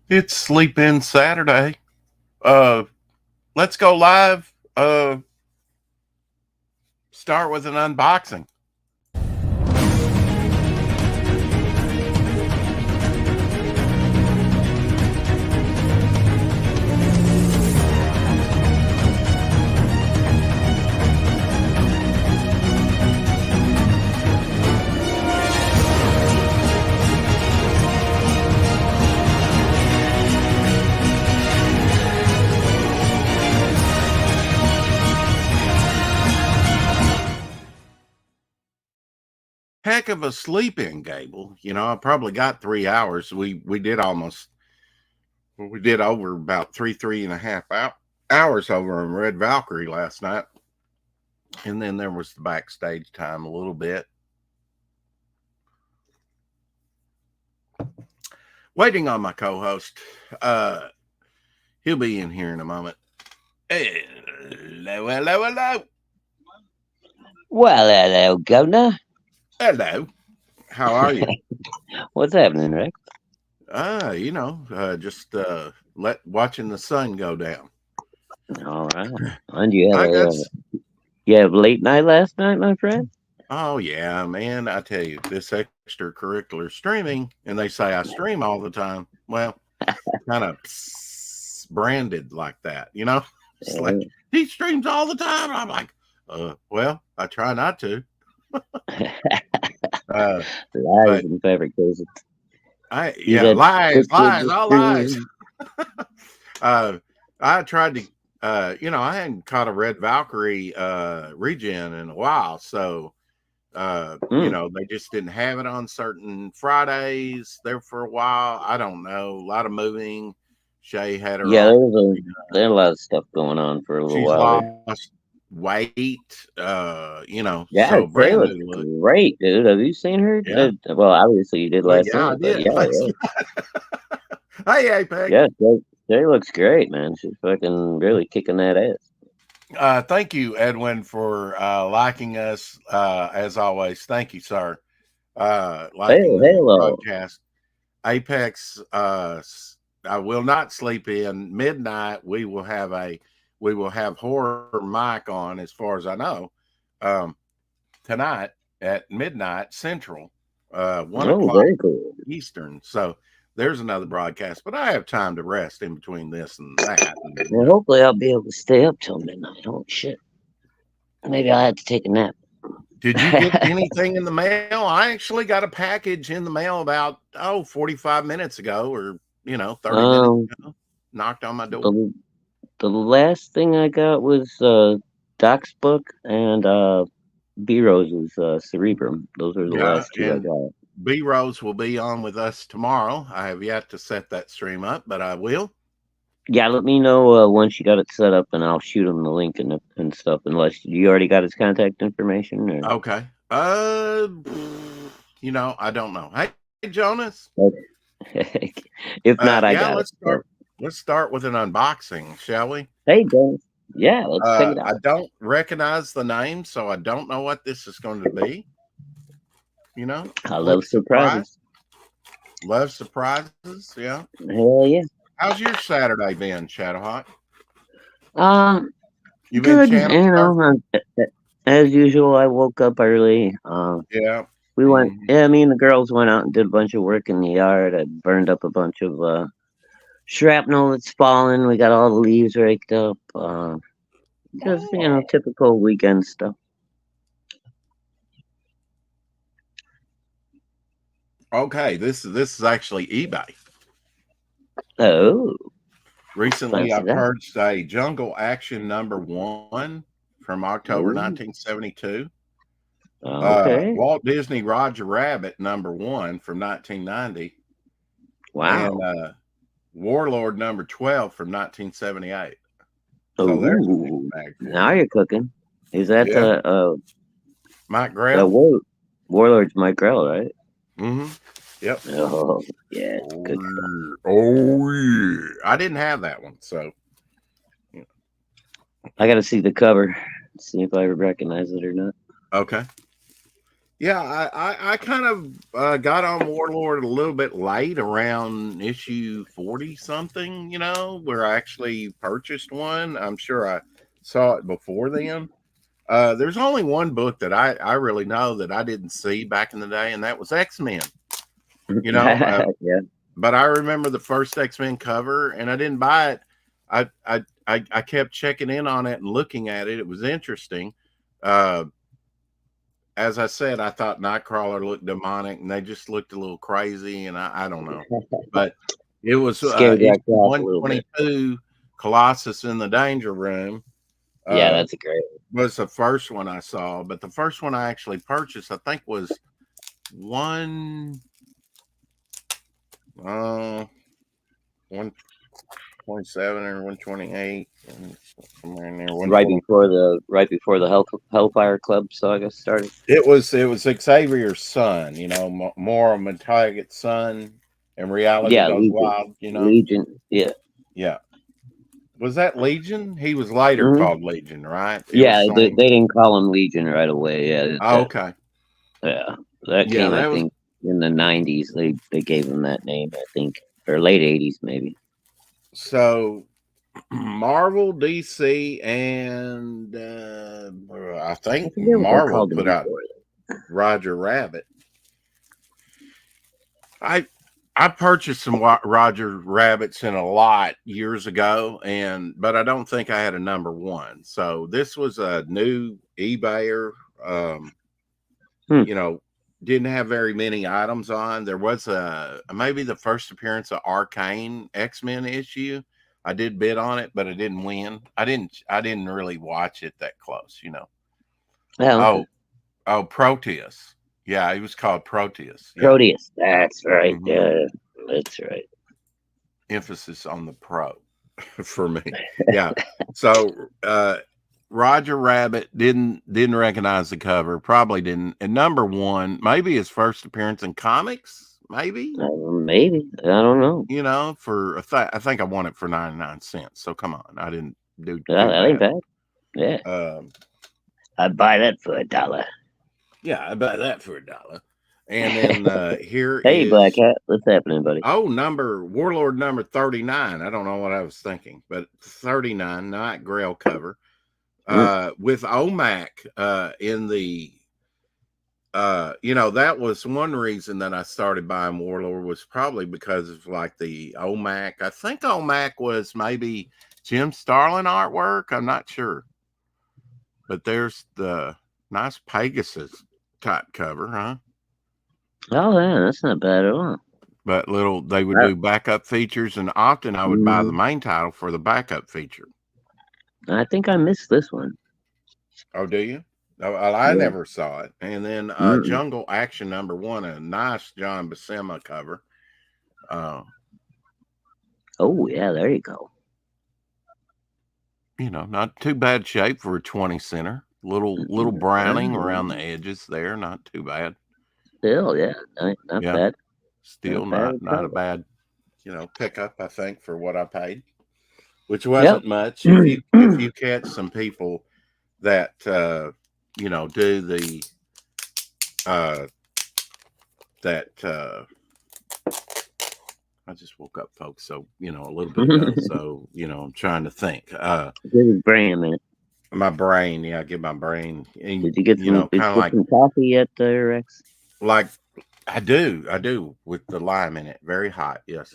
It's Sleep In Saturday. Uh, let's go live. Start with an unboxing. Heck of a sleep in, Gable. You know, I probably got 3 hours. We did over about three and a half hours over on Red Valkyrie last night, and then there was the backstage time a little bit. Waiting on my co-host. He'll be in here in a moment. Hello, hello, hello. Well, hello, Governor. Hello. How are you? What's happening, Rick? Just watching the sun go down. All right. And you I got. you have late night last night, my friend? Oh yeah, man! I tell you, this extracurricular streaming, and they say I stream all the time. Well, kind of branded like that, you know. It's like Yeah. he streams all the time. I'm like, well, I try not to. Uh, Lies but and fabrications. You yeah, got lies, pictures lies, of all lies. stream. uh, I tried to, I hadn't caught a Red Valkyrie regen in a while, so Mm. they just didn't have it on certain Fridays there for a while. I don't know, a lot of moving. Shay had her Yeah, off. there a lot of stuff going on for a little She's while there. lost weight. Yeah, So Shay brand looks new look. great, dude. Have you seen her? Yeah. Well, obviously you did Well, last yeah, I night, but did yeah, last yeah, night. Hey, Apex. yeah. Shay looks great, man. She's fucking really kicking that ass. Thank you, Edwin, for liking us. As always, thank you, sir. Liking the Hello. broadcast. Apex. I will not sleep in midnight. We will have horror mic on, as far as I know, um, tonight at midnight Central, one Oh, o'clock very cool. Eastern. So there's another broadcast, but I have time to rest in between this and that. And, Well, hopefully I'll be able to stay up till midnight. Oh shit. Maybe I'll have to take a nap. did you get anything in the mail? I actually got a package in the mail about 45 minutes ago, or 30 minutes um, ago. Knocked on my door. the the last thing I got was Doc's book and B Rose's Cerebrum. Those are the Yeah, last two I and got. B Rose will be on with us tomorrow. I have yet to set that stream up, but I will. Yeah, let me know once you got it set up, and I'll shoot him the link and stuff. Unless you already got his contact information, or Okay. I don't know. Hey, Jonas. if not, I Yeah, got it. let's So, start. Let's start with an unboxing, shall we? hey, Dennis. Yeah, let's check it I out. don't recognize the name, so I don't know what this is going to be. I Quick love surprise. surprises. Love surprises. Yeah. Hell yeah. How's your Saturday been, Shadowhawk? Um, You been Good. channel surfing? As usual, I woke up early. Yeah. We went. Hmm. Yeah, me and the girls went out and did a bunch of work in the yard. I burned up a bunch of shrapnel that's fallen. We got all the leaves raked up. Just Oh. typical weekend stuff. Okay. This is actually eBay. Oh, Recently, I fancy that. purchased a Jungle Action #1 from October Ooh, 1972. okay. Walt Disney Roger Rabbit #1 from 1990, and Wow. Warlord #12 from 1978. So there's a mixed Ooh, bag for now you. you're cooking. Is that Yeah, Mike Grell. Warlord's Mike Grell, right? Mm-hmm. Yep. Oh, yeah, it's Oh good stuff. yeah. Oh yeah. I didn't have that one, so yeah. I got to see the cover, see if I recognize it or not. Okay. Yeah, I kind of got on Warlord a little bit late, around issue 40 something, where I actually purchased one. I'm sure I saw it before then. There's only one book that I really know that I didn't see back in the day, and that was X-Men. You know, uh, Yeah. but I remember the first X-Men cover, and I didn't buy it. I kept checking in on it and looking at it. It was interesting. Uh, as I said, I thought Nightcrawler looked demonic, and they just looked a little crazy, and I don't know, but it was Scared issue that crowd a little bit. 122, Colossus in the Danger Room. Yeah, Uh, that's a great was the first one I saw, but the first one I actually purchased, I think, was 127 or 128, somewhere in there. one. Right before the Hellfire Club saga started. It was Xavier's son, Moral Target's son, and reality Yeah, goes Legion. wild. Legion. Yeah. Yeah. Was that Legion? He was later Mhm. called Legion, right? It Yeah, was they didn't call him Legion right away. Yeah, oh, okay. that Yeah, came, I that was think, in the '90s. They gave him that name, I think, or late '80s maybe. so Marvel, DC, and I I think forget what they Marvel called him put out before. Roger Rabbit. I purchased some Roger Rabbits in a lot years ago, but I don't think I had a number one. So this was a new eBayer. Um, Hmm. Didn't have very many items on. There was maybe the first appearance of Arcane X-Men issue. I did bid on it, but I didn't win. I didn't really watch it that close. Oh, okay. Oh, Proteus. Yeah, he was called Proteus. Yeah. Proteus. That's right. Mhm. Yeah, that's right. Emphasis on the pro for me. Yeah. So Roger Rabbit didn't recognize the cover, probably didn't. And number one, maybe his first appearance in comics, maybe. Maybe, I don't know. I think I won it for 99 cents. So come on, I didn't do That ain't bad. bad. Yeah, Um, I'd buy that for $1. yeah, I bet that for $1. And then here Hey, Black is Hat, what's happening, buddy? Warlord number 39. I don't know what I was thinking, but 39 Night Grail cover. With OMAC in the that was one reason that I started buying Warlord, was probably because of like the OMAC. I think OMAC was maybe Jim Starlin artwork. I'm not sure, but there's the nice Pegasus type cover, huh? Oh, yeah, that's not bad at all. But they would do backup features, and often I would buy the main title for the backup feature. I think I missed this one. Oh, do you? I never saw it. And then Jungle Action number 1, a nice John Buscema cover. Oh, yeah, there you go. Not too bad shape for a 20 center. Little browning around the edges there, not too bad. Still, yeah, not bad. Still not a bad, pickup, I think, for what I paid, which wasn't much. If you catch some people that do the I just woke up, folks, so a little bit ago. So I'm trying to think. Give his brain a minute. My brain, yeah, give my brain. And, did you get some coffee yet, Rex? Like I do with the lime in it, very hot. Yes,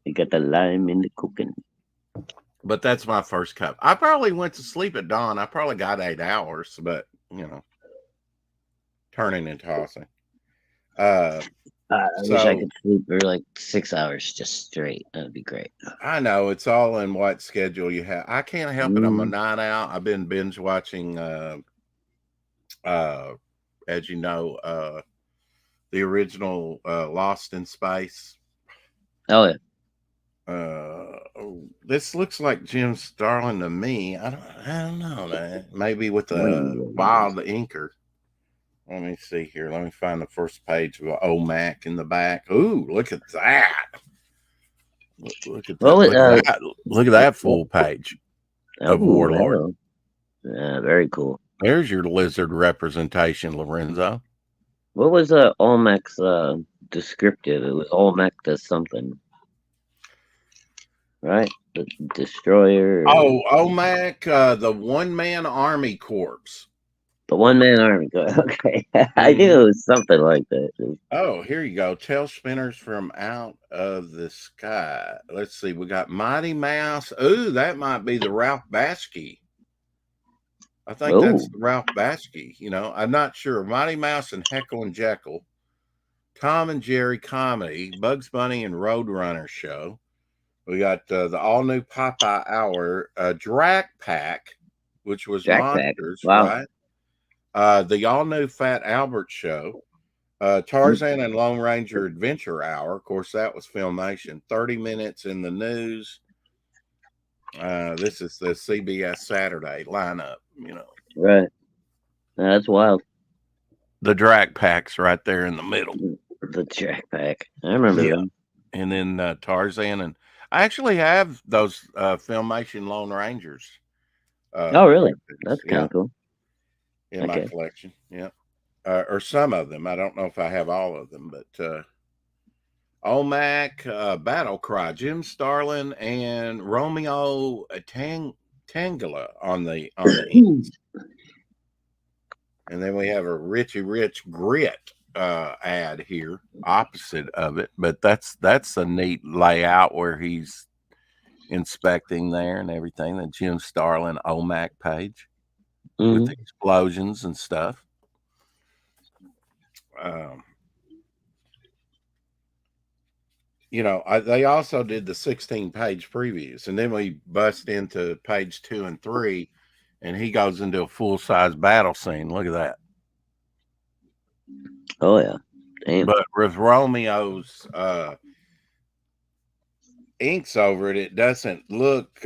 you got the lime in the cooking. But that's my first cup. I probably went to sleep at dawn. I probably got 8 hours, but turning and tossing. I wish I could sleep for like 6 hours just straight. That'd be great. I know it's all in what schedule you have. I can't help it. I'm a night out. I've been binge watching, as you know, the original Lost in Space. Oh yeah. This looks like Jim Starlin to me. I don't know, man. Maybe with the wild inker. Let me see here. Let me find the first page of OMAC in the back. Ooh, look at that. Look at that. Look at that full page of Warlord. Yeah, very cool. There's your lizard representation, Lorenzo. What was Olmec's descriptive? It was Olmec does something, right? The destroyer, Oh, OMAC, the One Man Army Corps. the one man army. Okay, I knew Mhm. it was something like that. Oh, here you go. Tail spinners from out of the sky. Let's see. We got Mighty Mouse. Ooh, that might be the Ralph Bakshi. I think Oh, that's the Ralph Bakshi. I'm not sure. Mighty Mouse and Heckle and Jekyll, Tom and Jerry comedy, Bugs Bunny and Roadrunner show. We got the all new Popeye Hour, Drac Pack, which was Jack Pack. monsters, Wow. right? The all new Fat Albert show, Tarzan and Lone Ranger Adventure Hour. Of course, that was Filmation. 30 minutes in the news. This is the CBS Saturday lineup. Right. That's wild. The Drac Pack's right there in the middle. The Jack Pack. I remember Yeah. them. And then Tarzan, and I actually have those Filmation Lone Rangers. Oh, really? cartoons, That's kind of cool. in my Okay. collection. Yeah. Or some of them. I don't know if I have all of them, but OMAC, Battle Cry, Jim Starlin, and Romeo Tangela on the ends. And then we have a Richie Rich Grit ad here, opposite of it. But that's a neat layout where he's inspecting there and everything. The Jim Starlin OMAC page with the explosions and stuff. They also did the 16-page previews, and then we bust into page 2 and 3, and he goes into a full-size battle scene. Look at that. Oh, yeah. Damn. But with Romeo's inks over it, it doesn't look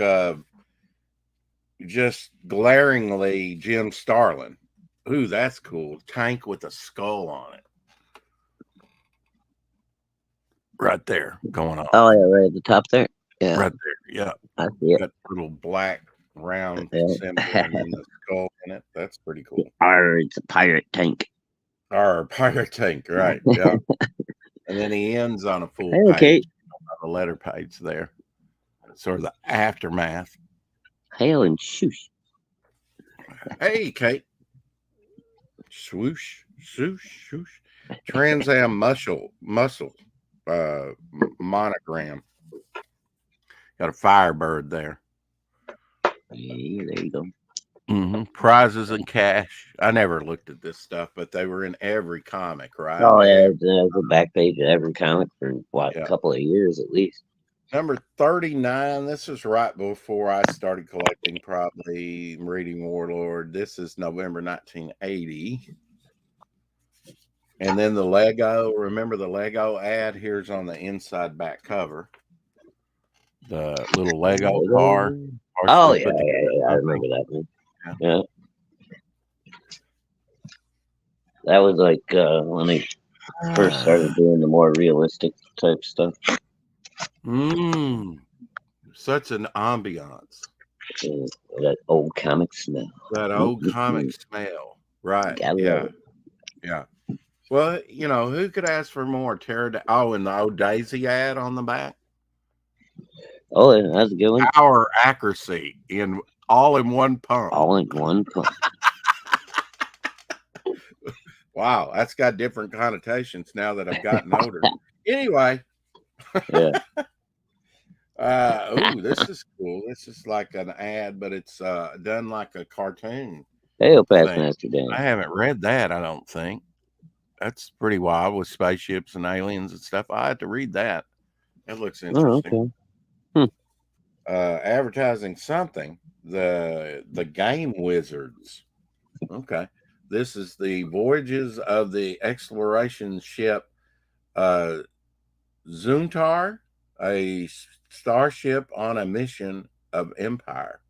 just glaringly Jim Starlin. Ooh, that's cool. Tank with a skull on it. Right there, going on. Oh, yeah, right at the top there. Yeah. Right there, yeah. I see it. Got little black round symbol and then the skull in it. That's pretty cool. It's a pirate tank. Our pirate tank, right? Yeah. And then he ends on a full Hey, page, Kate. on the letter page there. Sort of the aftermath. Hail and shoosh. Hey, Kate. Swoosh, swoosh, swoosh. Trans Am muscle monogram. Got a Firebird there. Hey, there you go. Prizes and cash. I never looked at this stuff, but they were in every comic, right? Oh, yeah, it's the back page of every comic for, a couple of years at least. Number 39. This is right before I started collecting, probably reading Warlord. This is November 1980. And then the Lego. Remember the Lego ad? Here's on the inside back cover. The little Lego car. Oh, yeah, I remember that one. Yeah. That was like when they first started doing the more realistic type stuff. Such an ambiance. That old comic smell. That old comic smell. Right. Yeah. Well, who could ask for more? And the old Daisy ad on the back. Oh, yeah, that's a good one. Power accuracy all in one pump. All in one pump. Wow, that's got different connotations now that I've gotten older. Anyway. Yeah. This is cool. This is like an ad, but it's done like a cartoon. Hey, Master Dan. I haven't read that, I don't think. That's pretty wild with spaceships and aliens and stuff. I have to read that. That looks interesting. Oh, okay. Advertising something. The Game Wizards. Okay. This is the voyages of the exploration ship Zuntar, a starship on a mission of Empire.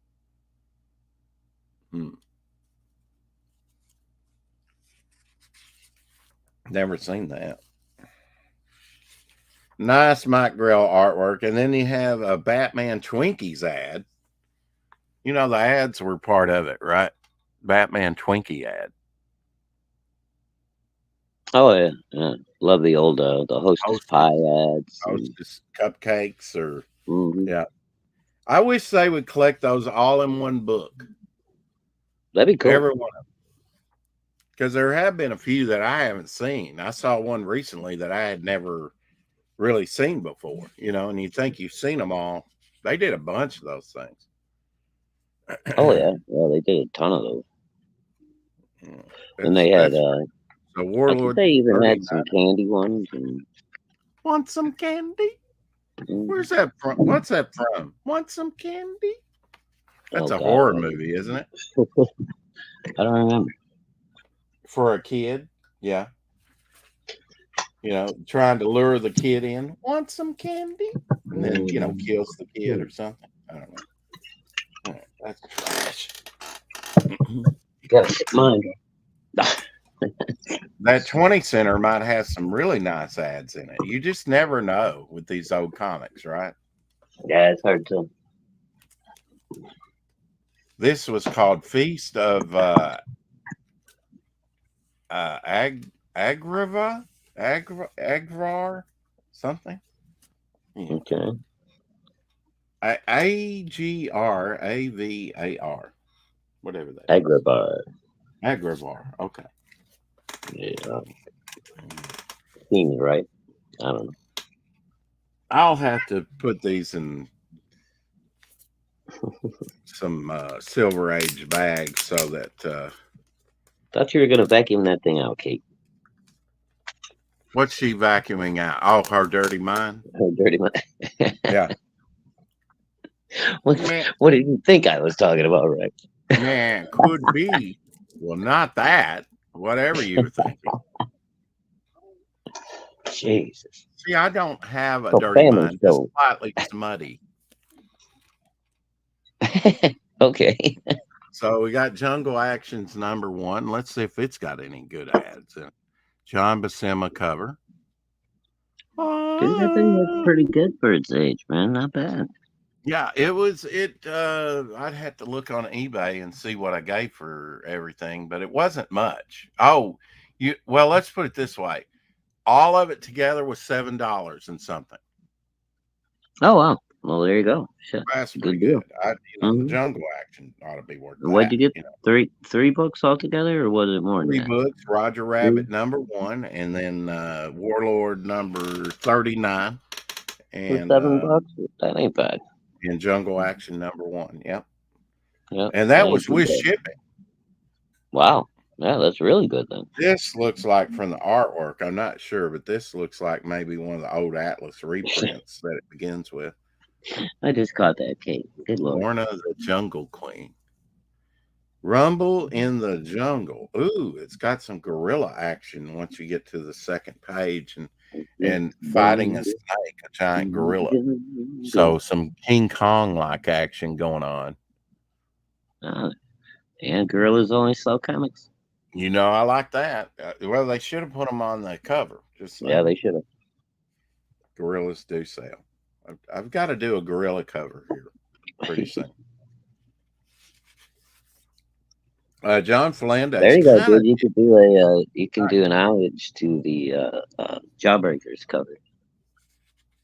Never seen that. Nice Mike Grell artwork. And then you have a Batman Twinkies ad. The ads were part of it, right? Batman Twinkie ad. Oh yeah, yeah. Love the old the Hostess pie Hostess, ads. Hostess cupcakes, or Mm-hmm. yeah. I wish they would collect those all in one book, That'd be cool. every one, because there have been a few that I haven't seen. I saw one recently that I had never really seen before, and you think you've seen them all. They did a bunch of those things. Oh yeah, yeah. They did a ton of those, Yeah, and they had. that's the I think Warlord they even had 39. some candy ones. And Want some candy? mm, Where's that from? What's that from? Want some candy? That's oh a god, horror movie, isn't it? I don't remember. For a kid. Yeah. Trying to lure the kid in. Want some candy? And then, kills the kid or something. I don't know. Yeah, that's trash. Gotta get mine. That 20 center might have some really nice ads in it. You just never know with these old comics, right? Yeah, it's hard to. This was called Feast of Agrar, something. Yeah. Okay. Agravar, whatever that is. Agrabah. Agravar. Okay. Yeah. Seems right. I don't know. I'll have to put these in some Silver Age bags so that. Thought you were gonna vacuum that thing out, Kate. What's she vacuuming out? Oh, her dirty mind. Her dirty mind. Yeah. what, Man, what did you think I was talking about, Rex? man, could be. Well, not that. Whatever you were thinking. Jesus. See, I don't have a Oh, dirty family mind. Just show. slightly smutty. Okay. So we got Jungle Actions #1. Let's see if it's got any good ads in it. John Buscema cover. Dude, that thing looks pretty good for its age, man. Not bad. Yeah, I'd have to look on eBay and see what I gave for everything, but it wasn't much. Oh, let's put it this way. All of it together was $7 and something. Oh wow. Well, there you go. Shit. That's Good pretty deal. good. The Jungle Action ought to be worth What'd that. you get? Three books altogether, or was it more than 3 that? books, Roger Rabbit #1, and then Warlord #39, For and $7? That ain't bad. and Jungle Action #1. Yep. Yep. And that was with shipping. Wow. Yeah, that's really good then. This looks like, from the artwork, I'm not sure, but this looks like maybe one of the old Atlas reprints that it begins with. I just caught that, Kate. Good lord. Lorna the Jungle Queen. Rumble in the Jungle. Ooh, it's got some gorilla action once you get to the second page, and fighting a snake, a giant gorilla. So some King Kong like action going on. And gorillas only sell comics. I like that. Well, they should have put them on the cover. Yeah, they should have. Gorillas do sell. I've got to do a gorilla cover here pretty soon. John Flanders. There you go, dude. You could do do an homage to the Jawbreakers cover.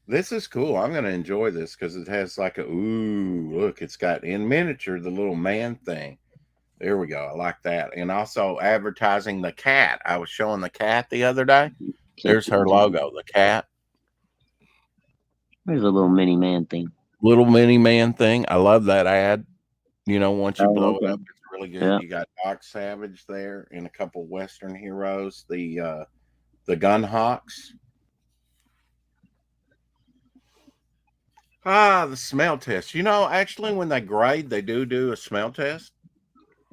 This is cool. I'm going to enjoy this because it has like look, it's got in miniature the little man thing. There we go. I like that. And also advertising the cat. I was showing the cat the other day. There's her logo, the cat. There's a little mini man thing. Little mini man thing. I love that ad. Once you blow it up, it's really good. Yeah. You got Doc Savage there and a couple Western heroes. The Gunhawks. The smell test. Actually, when they grade, they do a smell test.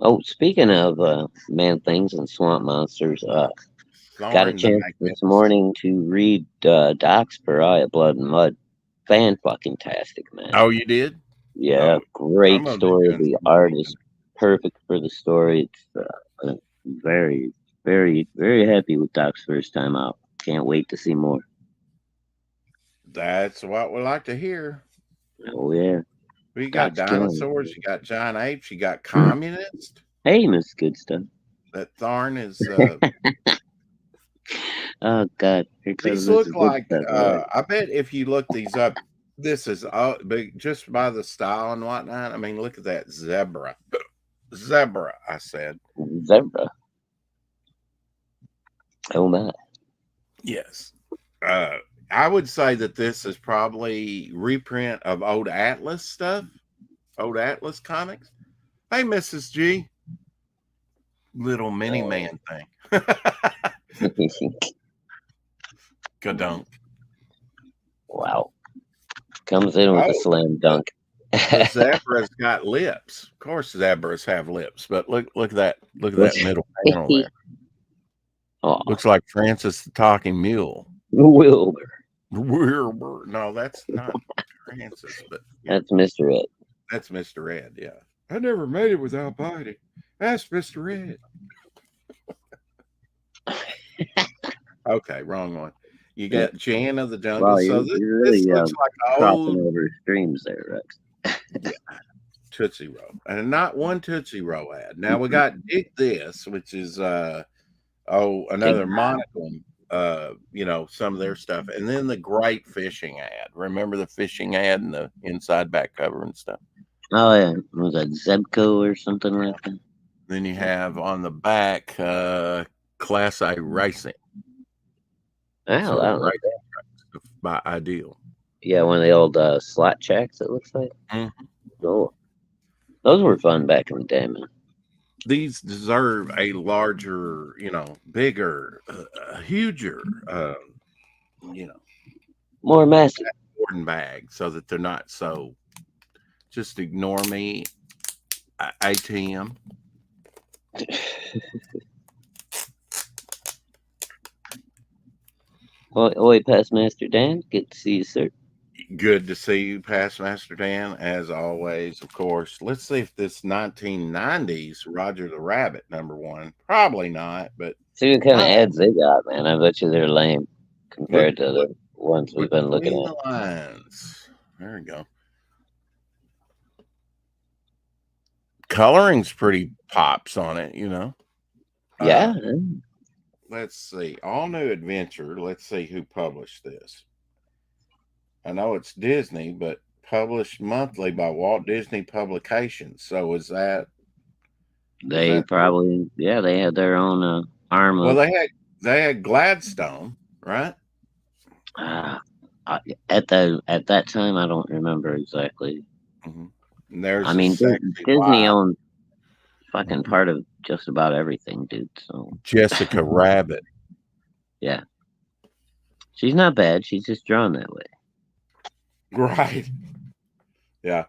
Oh, speaking of man things and swamp monsters, got a chance this morning to read Doc's Pariah Blood and Mud. Fan-fucking-tastic, man. Oh, you did? Yeah, great story. The art is perfect for the story. It's very, very, very happy with Doc's first time out. Can't wait to see more. That's what we like to hear. Oh, yeah. We got dinosaurs, you got giant apes, you got communists. Hey, Miss Good Stuff. That Tharn is Oh God, These look like I bet if you look these up, this is just by the style and whatnot. I mean, look at that zebra. Zebra, I said. Zebra. Oh my. Yes. I would say that this is probably reprint of old Atlas stuff, old Atlas comics. Hey, Mrs. G. Little mini man thing. Gadunk. Wow. Comes in with a slam dunk. The zebra's got lips. Of course, zebras have lips, but look at that. Look at that middle panel there. Oh. Looks like Francis the Talking Mule. Wilbur. No, that's not Francis, but yeah. That's Mr. Ed. That's Mr. Ed, yeah. I never made it without biting. That's Mr. Ed. Okay, wrong one. You got Jan of the Jungle. Well, so this looks like crossing over streams there, Rex. Yeah. Tootsie Roll. And not one Tootsie Roll ad. Now we got Dig This, which is another Monochrome, some of their stuff. And then the Great Fishing ad. Remember the fishing ad and the inside back cover and stuff? Oh yeah. Was that Zebco or something like that? Then you have on the back Class A Racing. Oh, I don't like that. By Ideal. Yeah, one of the old slot checks, it looks like. Mm-hmm. Oh. Those were fun back in the day, man. These deserve a larger, bigger, huger, more massive bag so that they're not so just ignore me, ATM. Oi, Pastmaster Dan. Good to see you, sir. Good to see you, Pastmaster Dan, as always, of course. Let's see if this 1990s Roger the Rabbit #1. Probably not, but see what kind of ads they got, man. I bet you they're lame compared to the ones we've been looking at. The lines. There we go. Coloring's pretty pops on it, Yeah. Let's see. All New Adventure. Let's see who published this. I know it's Disney, but published monthly by Walt Disney Publications. So is that? They probably, they had their own arm. Well, they had Gladstone, right? At that time, I don't remember exactly. Mm-hmm. And there's, Disney owned fucking part of just about everything, dude. So Jessica Rabbit. Yeah, she's not bad. She's just drawn that way. Right. Yeah.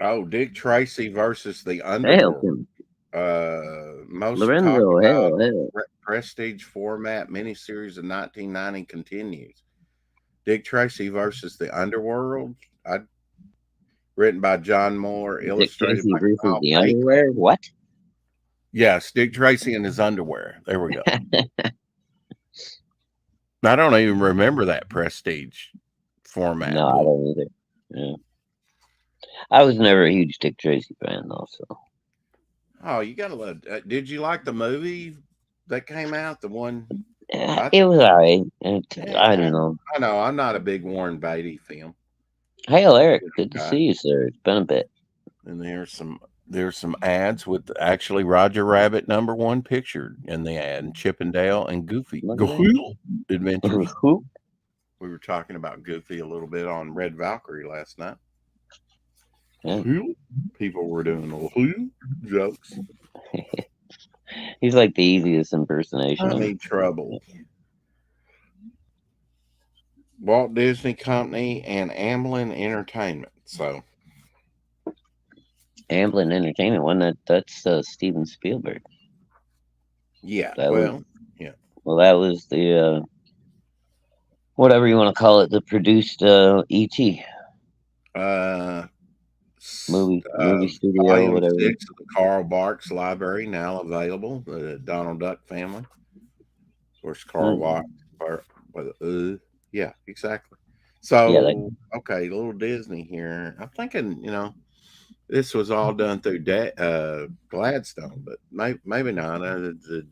Oh, Dick Tracy versus the Underworld. Most Lorenzo, hell. Prestige format miniseries of 1990 continues. Dick Tracy versus the Underworld. Written by John Moore, illustrated by Carl the Underwear. What? Yes, Dick Tracy in his underwear. There we go. I don't even remember that Prestige format. No, I don't either. Yeah. I was never a huge Dick Tracy fan, though. So. Oh, you gotta love. Did you like the movie that came out? The one? Yeah, it was alright. I don't know. I know. I'm not a big Warren Beatty fan. Hail, Eric. Good to see you, sir. It's been a bit. And there's some ads with actually Roger Rabbit #1 pictured in the ad, and Chippendale and Goofy. Goofy Adventures. We were talking about Goofy a little bit on Red Valkyrie last night. Yeah. People were doing little jokes. He's like the easiest impersonation. I need trouble. Walt Disney Company and Amblin Entertainment. So Amblin Entertainment, that's Steven Spielberg. Yeah. Yeah. Well, that was the whatever you want to call it, the produced E.T. Movie studio, whatever. 6 of the Carl Barks Library now available. The Donald Duck family. Of course, Carl Barks. Yeah, exactly. So, okay, a little Disney here. I'm thinking, this was all done through Gladstone, but maybe not. The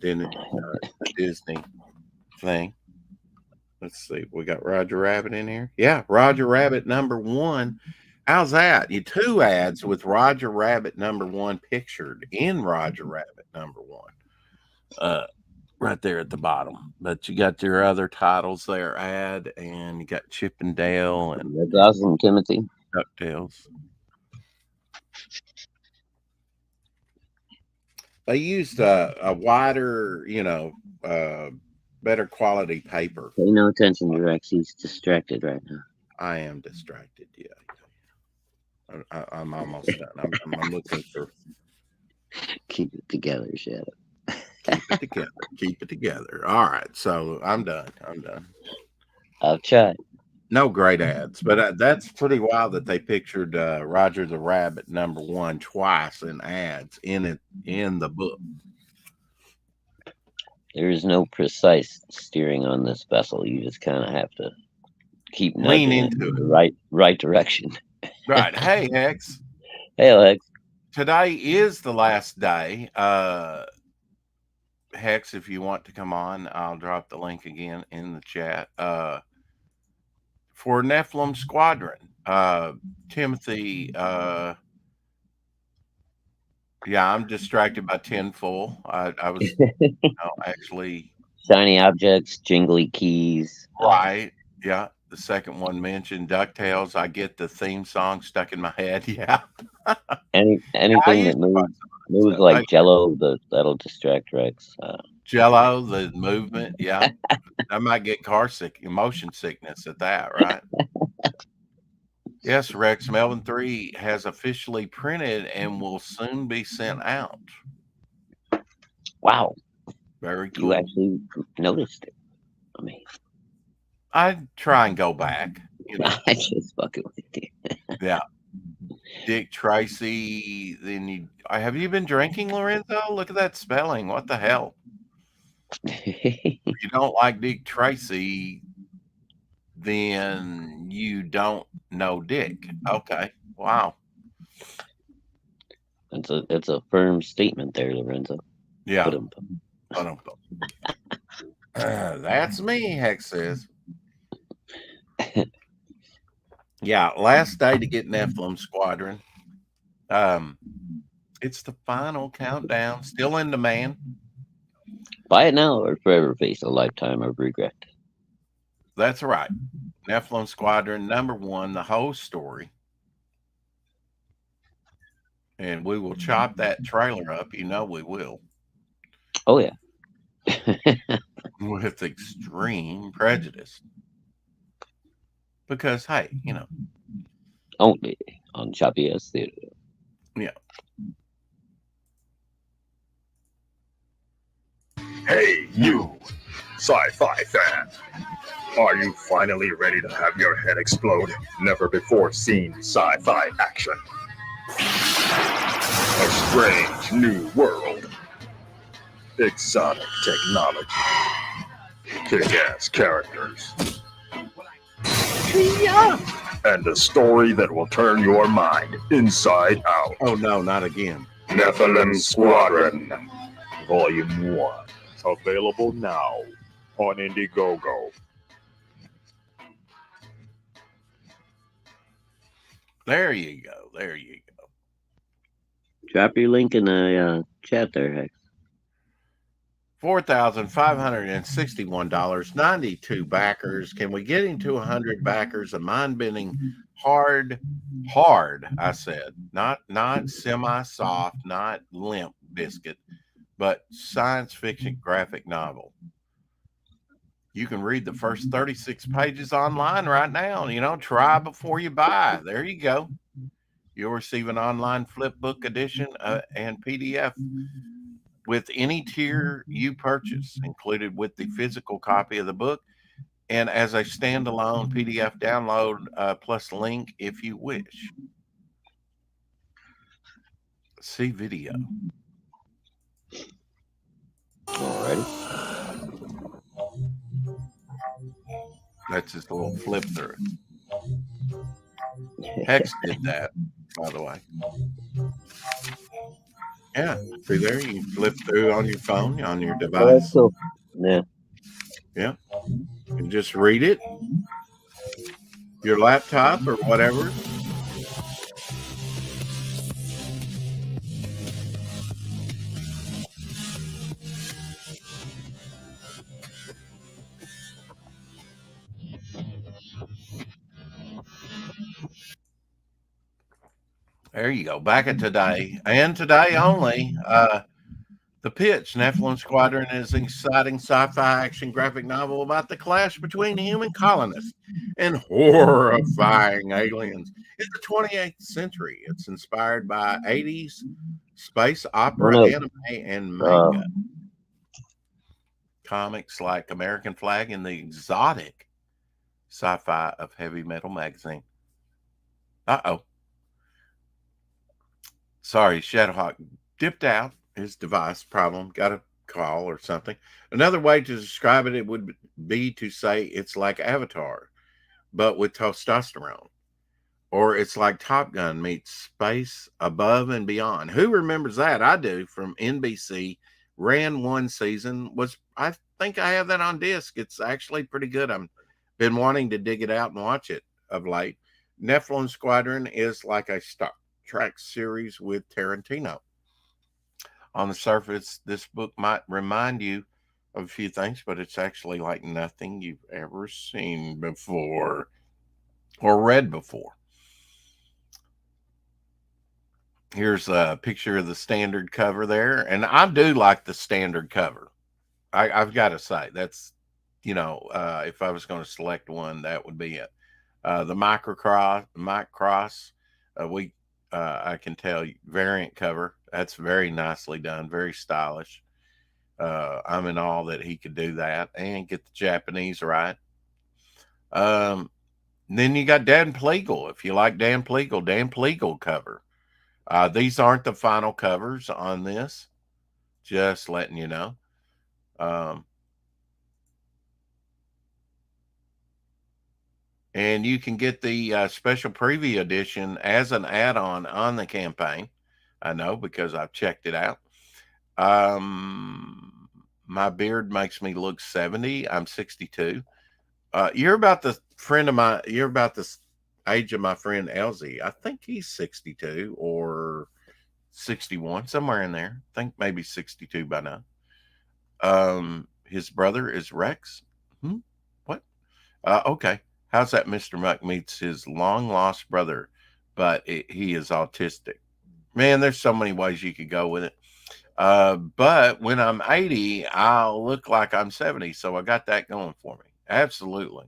Disney thing. Let's see. We got Roger Rabbit in here. Yeah, Roger Rabbit #1. How's that? You 2 ads with Roger Rabbit #1 pictured in Roger Rabbit #1. Right there at the bottom. But you got your other titles there, ad, and you got Chip and Dale and that's awesome, Timothy. DuckTales. They used a wider, better quality paper. Pay no attention to Rex. He's distracted right now. I am distracted. Yeah. I'm almost done. I'm looking for. Keep it together, Shadow. Keep it together. Keep it together. All right. So I'm done. I'll try. No great ads, but that's pretty wild that they pictured Roger the Rabbit #1 twice in ads in the book. There is no precise steering on this vessel. You just kind of have to keep lean nudging into it in the right direction. Right. Hey, Hex. Hey, Alex. Today is the last day. Hex, if you want to come on, I'll drop the link again in the chat. For Nephilim Squadron, Timothy. Yeah, I'm distracted by Tinfoil. I was actually shiny objects, jingly keys. Right. Yeah. The second one mentioned DuckTales. I get the theme song stuck in my head. Yeah. Anything that moves like Jello, that'll distract Rex. Jello, the movement. Yeah. I might get motion sickness at that, right? Yes, Rex, Melvin 3 has officially printed and will soon be sent out. Wow. Very cool. You actually noticed it. I mean, I'd try and go back. I just fucking with you. Yeah. Dick Tracy. Then have you been drinking, Lorenzo? Look at that spelling. What the hell? If you don't like Dick Tracy, then you don't know Dick. Okay. Wow. It's a firm statement there, Lorenzo. Yeah. That's me, Hex says. Yeah, last day to get Nephilim Squadron. It's the final countdown. Still in demand. Buy it now or forever face a lifetime of regret. That's right. Nephilim Squadron #1, the whole story. And we will chop that trailer up. You know we will. Oh, yeah. With extreme prejudice. Because, hey, only on Choppy Ass Theater. Yeah. Hey, you, sci-fi fan. Are you finally ready to have your head explode? Never before seen sci-fi action. A strange new world. Exotic technology. Kick-ass characters. And a story that will turn your mind inside out. Oh no, not again. Nephilim Squadron, Volume 1. Available now on Indiegogo. There you go. There you go. Drop your link in the chat there, Hex. $4,561, 92 backers. Can we get him to 100 backers? A mind-bending, hard, I said. Not semi-soft, not limp biscuit, but science fiction graphic novel. You can read the first 36 pages online right now. Try before you buy. There you go. You'll receive an online flip book edition and PDF with any tier you purchase, included with the physical copy of the book and as a standalone PDF download plus link if you wish. See video. Alrighty. That's just a little flip through. Hex did that, by the way. Yeah, through there you flip through on your phone, on your Oh, device. that's cool. Yeah. Yeah, and just read it, your laptop or whatever. There you go. Back at today and today only. The Pitch, Nephilim Squadron is an exciting sci-fi action graphic novel about the clash between human colonists and horrifying aliens in the 28th century. It's inspired by 80s space One opera, of anime, and uh, manga. Comics like American Flag and the exotic sci-fi of Heavy Metal magazine. Uh-oh. Sorry, Shadowhawk dipped out. His device problem. Got a call or something. Another way to describe it would be to say it's like Avatar, but with testosterone. Or it's like Top Gun meets Space Above and Beyond. Who remembers that? I do, from NBC. Ran one season. I think I have that on disc. It's actually pretty good. I've been wanting to dig it out and watch it of late. Nephilim Squadron is like a Star Trek series with Tarantino. On the surface, this book might remind you of a few things, but it's actually like nothing you've ever seen before or read before. Here's a picture of the standard cover there, and I do like the standard cover. I've got to say that's, if I was going to select one, that would be it. The Mike Cross, I can tell you, variant cover. That's very nicely done, very stylish. I'm in awe that he could do that and get the Japanese right. Then you got Dan Pleagle. If you like Dan Pleagle cover. These aren't the final covers on this. Just letting you know. And you can get the special preview edition as an add-on on the campaign. I know because I've checked it out. My beard makes me look 70. I'm 62. You're about the age of my friend Elsie. I think he's 62 or 61, somewhere in there. I think maybe 62 by now. His brother is Rex. What? Okay. How's that Mr. Muck meets his long lost brother, but he is autistic? Man, there's so many ways you could go with it. But when I'm 80, I'll look like I'm 70. So I got that going for me. Absolutely.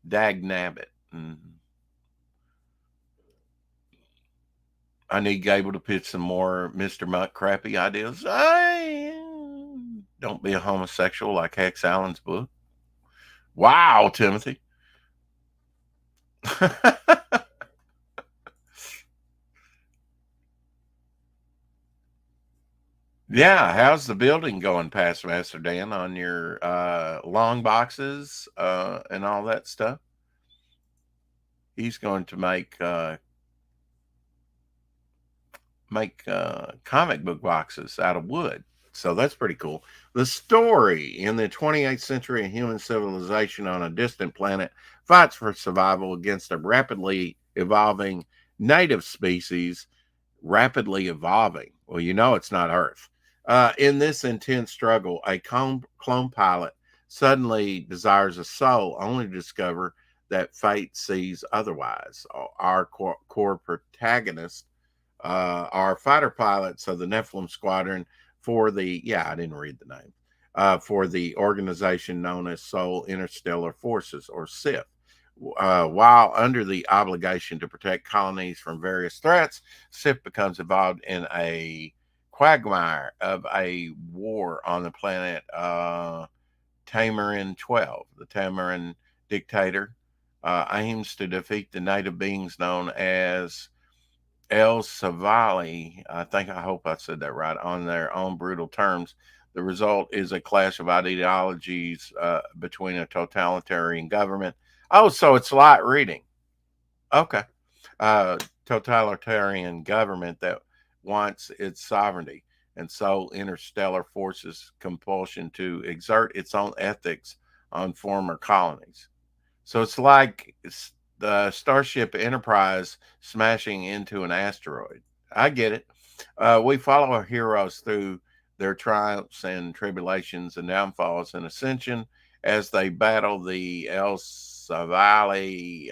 Dag nabbit. I need Gable to pitch some more Mr. Muck crappy ideas. Don't be a homosexual like Hex Allen's book. Wow, Timothy. Yeah, how's the building going, Past Master Dan, on your long boxes and all that stuff? He's going to make comic book boxes out of wood. So that's pretty cool. The story: in the 28th century, a human civilization on a distant planet fights for survival against a rapidly evolving native species. Rapidly evolving. Well, it's not Earth. In this intense struggle, a clone pilot suddenly desires a soul, only to discover that fate sees otherwise. Our core protagonist are fighter pilots of the Nephilim Squadron for I didn't read the name, for the organization known as Soul Interstellar Forces, or SIF. While under the obligation to protect colonies from various threats, SIF becomes involved in a quagmire of a war on the planet Tamarin 12. The Tamarin dictator aims to defeat the native beings known as El Savali. I hope I said that right, on their own brutal terms. The result is a clash of ideologies between a totalitarian government. Oh, so it's light reading. Okay. Totalitarian government that wants its sovereignty, and so interstellar forces compulsion to exert its own ethics on former colonies. So it's like the Starship Enterprise smashing into an asteroid. I get it. We follow our heroes through their triumphs and tribulations and downfalls and ascension as they battle the El Savali,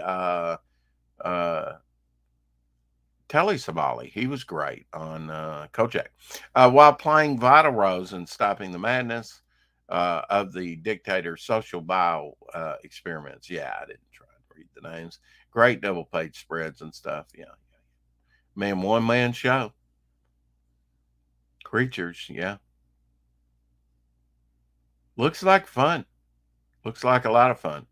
Telly Savalle. He was great on Kojak, while playing vital roles in stopping the madness of the dictator's social bio experiments. Yeah, I didn't try to read the names. Great double page spreads and stuff. Yeah. Man, one man show. Creatures, yeah. Looks like fun. Looks like a lot of fun.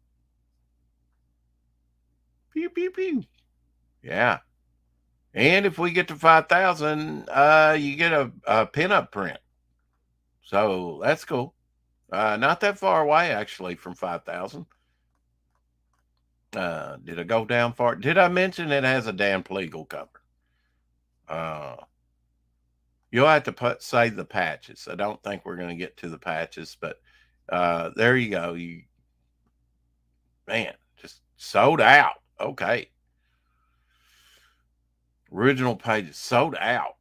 Pew, pew, pew. Yeah. And if we get to 5,000, you get a pinup print. So that's cool. Not that far away, actually, from 5,000. Did I go down far? Did I mention it has a Dan Pleagle cover? You'll have to say the patches. I don't think we're going to get to the patches, but there you go. Man, just sold out. Okay. Original pages sold out.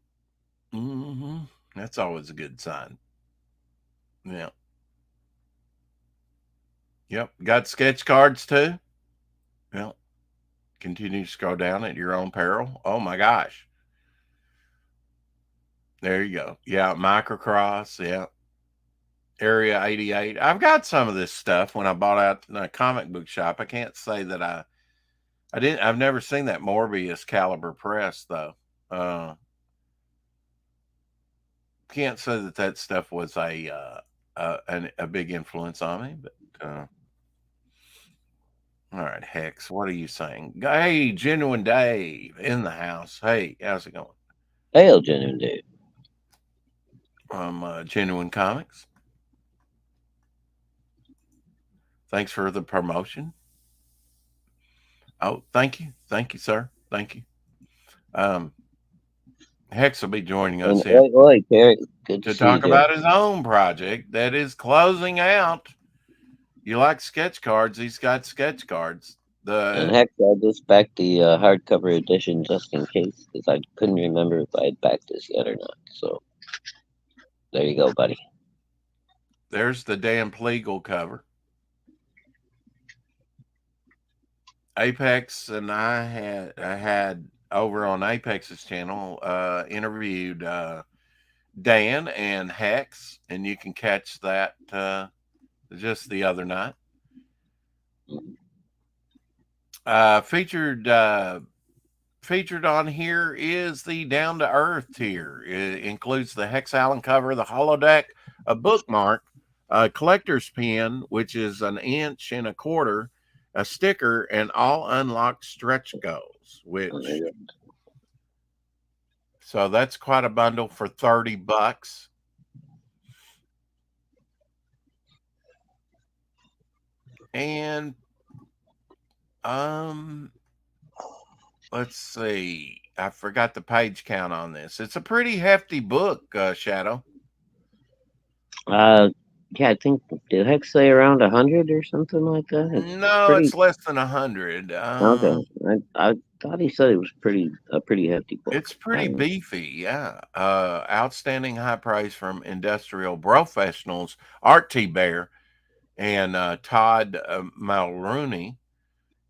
That's always a good sign. Yeah. Yep. Got sketch cards too. Well, continue to scroll down at your own peril. Oh my gosh. There you go. Yeah. Microcross. Yeah. Area 88. I've got some of this stuff when I bought out in a comic book shop. I can't say that I've never seen that Morbius Caliber press though. Can't say that stuff was a big influence on me, but all right, Hex, what are you saying? Hey, Genuine Dave in the house. Hey, how's it going? Hail, Genuine Dave. From Genuine Comics. Thanks for the promotion. Oh, thank you, sir. Thank you. Hex will be joining us here to talk about his own project that is closing out. You like sketch cards? He's got sketch cards. And Hex, I just backed the hardcover edition just in case, because I couldn't remember if I had backed this yet or not. So there you go, buddy. There's the Dan Pleagle cover. Apex and I had over on Apex's channel interviewed Dan and Hex, and you can catch that just the other night. Featured on here is the Down to Earth tier. It includes the Hex Allen cover, the holodeck, a bookmark, a collector's pin, which is 1 1/4 inches, a sticker, and all unlocked stretch goals. So that's quite a bundle for $30. And let's see. I forgot the page count on this. It's a pretty hefty book, Shadow. Yeah, I think, did Hex say around 100 or something like that? It's less than 100. Okay, I thought he said it was a pretty hefty book. It's pretty beefy, yeah. Outstanding high praise from industrial professionals Art T. Bear and Todd Mulrooney.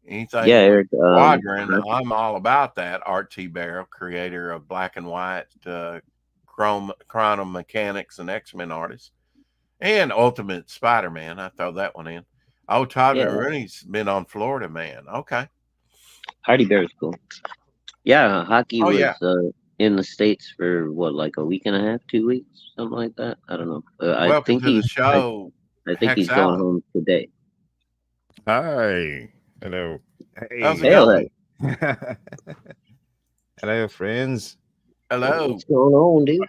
Anything Eric Squadron, I'm all about that. Art T. Bear, creator of Black and White, Chrono Mechanics, and X-Men artist. And Ultimate Spider-Man. I throw that one in. Oh, Todd Mulrooney's been on Florida Man. Okay. Hardy Bear is cool. Yeah, hockey was in the States for like a week and a half, 2 weeks, something like that. I don't know. I think to the show. I think he's going home today. Hi. Hello. Hey. How's it going? Hello, friends. Hello. What's going on, dude?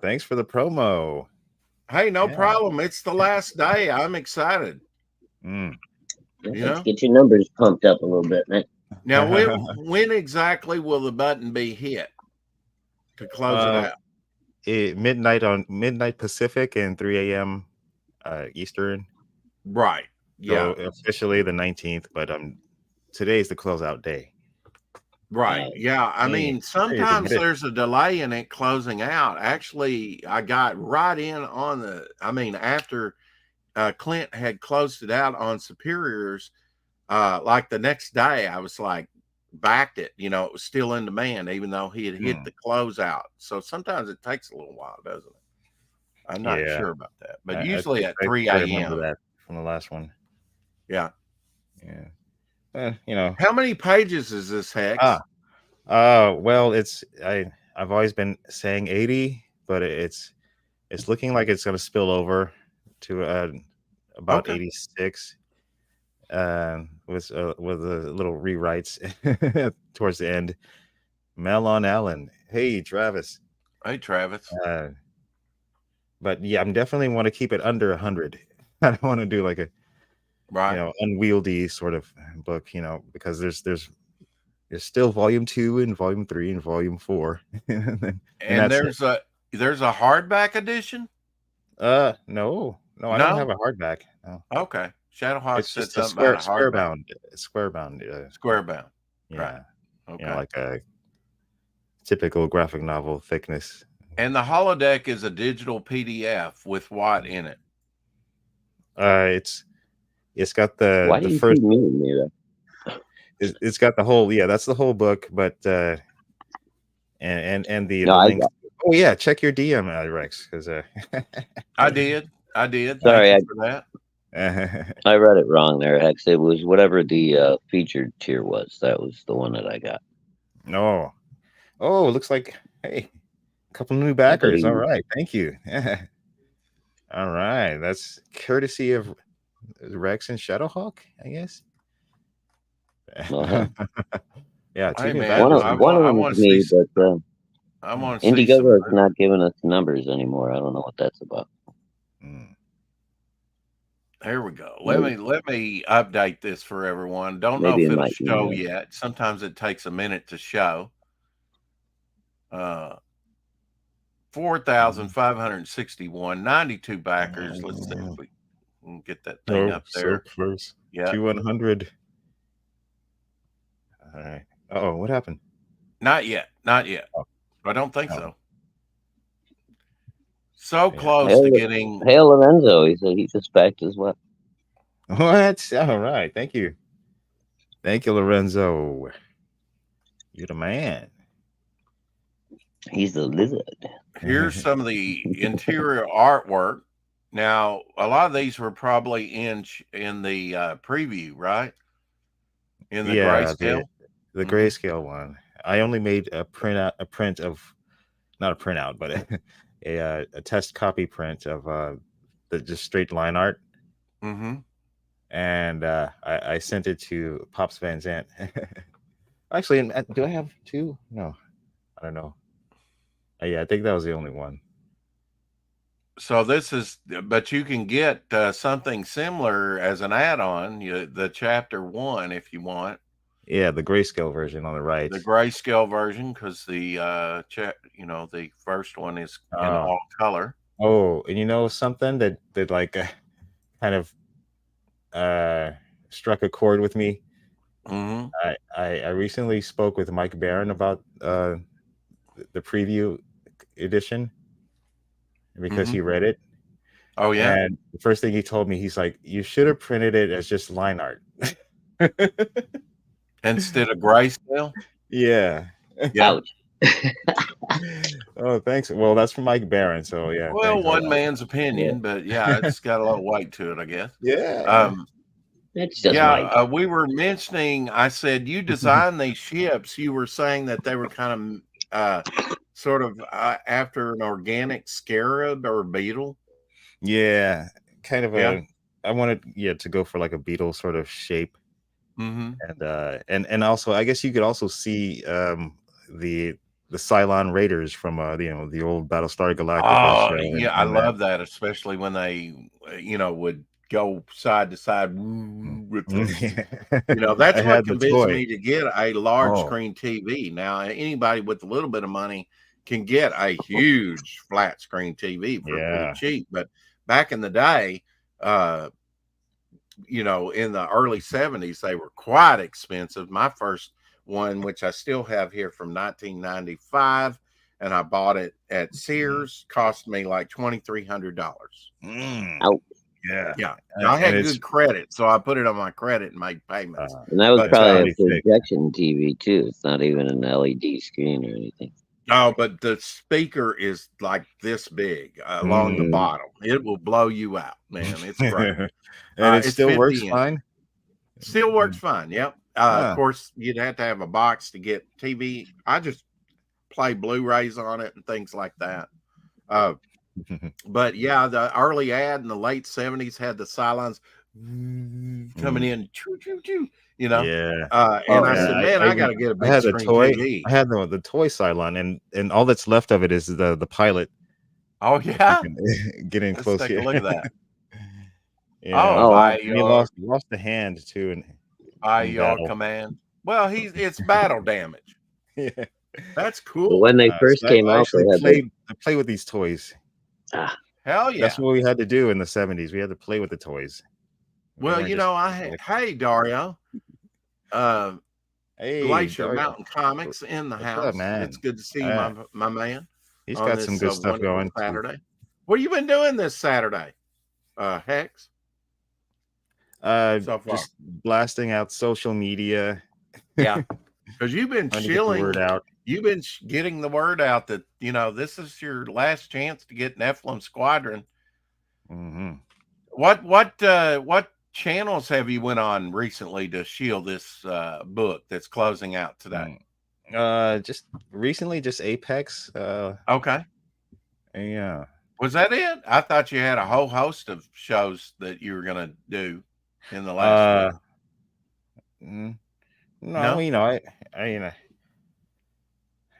Thanks for the promo. Hey, no problem. It's the last day. I'm excited. Let's get your numbers pumped up a little bit, man. Now, when exactly will the button be hit? to close it out? Midnight Pacific and 3 a.m. Eastern. Right. Yeah. So officially the 19th, but today's the closeout day. Right. Yeah. I mean, sometimes admit it. there's a delay in it closing out. Actually, I got right in on after Clint had closed it out on Superiors, like the next day, I was like, backed it. You know, it was still in demand, even though he had hit the closeout. So sometimes it takes a little while, doesn't it? I'm not sure about that, but usually at 3 I remember a.m. that from the last one. Yeah. Yeah. You know, how many pages is this, Hex? Well, I've always been saying 80, but it's looking like it's going to spill over to about 86. With a little rewrites towards the end. Mel on Allen. Hey, Travis. Hey, Travis. But yeah, I'm definitely want to keep it under 100. I don't want to do like a unwieldy sort of book, because there's still volume 2 and volume 3 and volume 4. and there's a hardback edition? No, I don't have a hardback. No. Okay. Shadowhawk it's just a square bound. Square bound. Yeah. Right. Okay. Like a typical graphic novel thickness. And the holodeck is a digital PDF with what in it? It's got the Why do you first. keep muting me? It's got the whole that's the whole book, but and the links. Oh yeah, check your DM, Rex, because I did. Sorry, Thank you for that. I read it wrong there, Hex. It was whatever the featured tier was. That was the one that I got. No. Oh, it looks like a couple new backers. All right, thank you. All right, that's courtesy of Rex and Shadowhawk, I guess. Uh-huh. Yeah, hey, one of them is me, but I want to Indiegogo is not giving us numbers anymore. I don't know what that's about. There we go. Let me update this for everyone. Don't know if it'll show yet. Sometimes it takes a minute to show. 4,561, 92 backers. Let's see if we can get that thing up there. So close. Yeah. 100. All right. Oh, what happened? Not yet. Oh. I don't think so. So close to getting. Hail Lorenzo. He said he suspects as well. What? All right. Thank you. Thank you, Lorenzo. You're the man. He's the lizard. Here's some of the interior artwork. Now, a lot of these were probably in the preview, right? In the grayscale. The grayscale one. I only made a print of, not a printout, but a test copy print of the just straight line art. Mm-hmm. And I sent it to Pops Van Zandt. Actually, do I have two? No, I don't know. Yeah, I think that was the only one. So this is, but you can get something similar as an add-on, the chapter 1 if you want. Yeah, the grayscale version on the right. The grayscale version, because the the first one is in all color. Oh, and you know something that like kind of struck a chord with me. Mm-hmm. I recently spoke with Mike Barron about the preview edition because he read it. Oh yeah. And the first thing he told me, he's like, "You should have printed it as just line art instead of grayscale." Yeah. Ouch. Oh, thanks. Well, that's from Mike Barron, so yeah. Well, one man's opinion, but yeah, it's got a little weight to it, I guess. Yeah. It's just we were mentioning. I said you designed these ships. You were saying that they were kind of sort of after an organic scarab or beetle. Yeah, kind of I wanted to go for like a beetle sort of shape. Mm-hmm. And also I guess you could also see the Cylon Raiders from the old Battlestar Galactica show. Yeah, I love that, especially when they would go side to side with that's what convinced me to get a large screen TV. Now anybody with a little bit of money can get a huge flat screen TV for pretty cheap. But back in the day, you know, in the early 70s, they were quite expensive. My first one, which I still have here from 1995, and I bought it at Sears, cost me like $2,300. Out. Yeah. I had good credit, so I put it on my credit and made payments. And that was probably a projection TV too. It's not even an LED screen or anything. Oh, but the speaker is like this big along the bottom. It will blow you out, man. It's great. And it still works fine? Still works fine, yep. Of course, you'd have to have a box to get TV. I just play Blu-rays on it and things like that. But yeah, the early ad in the late 70s had the Cylons coming in, choo, choo, choo, you know. And I said, man, I got to get a big screen TV. I had the toy Cylon, and all that's left of it is the pilot. Oh yeah, getting close. Take a look at that. He lost the hand too, and by your command. Well, it's battle damage. Yeah, that's cool. When they first came out, I play with these toys. Hell yeah, that's what we had to do in the 70s. We had to play with the toys. Well, you know, hey Dario, Glacier Mountain Comics in the house. Up, man? It's good to see you, my man. He's got some good stuff going. Saturday. What have you been doing this Saturday, Hex? Just blasting out social media. Yeah, because you've been chilling. Word out. You've been getting the word out that, you know, this is your last chance to get Nephilim Squadron. What channels have you went on recently to shield this book that's closing out today? Just recently, just Apex. Okay. Yeah. Was that it? I thought you had a whole host of shows that you were gonna do in the last week. No, you know, I you know,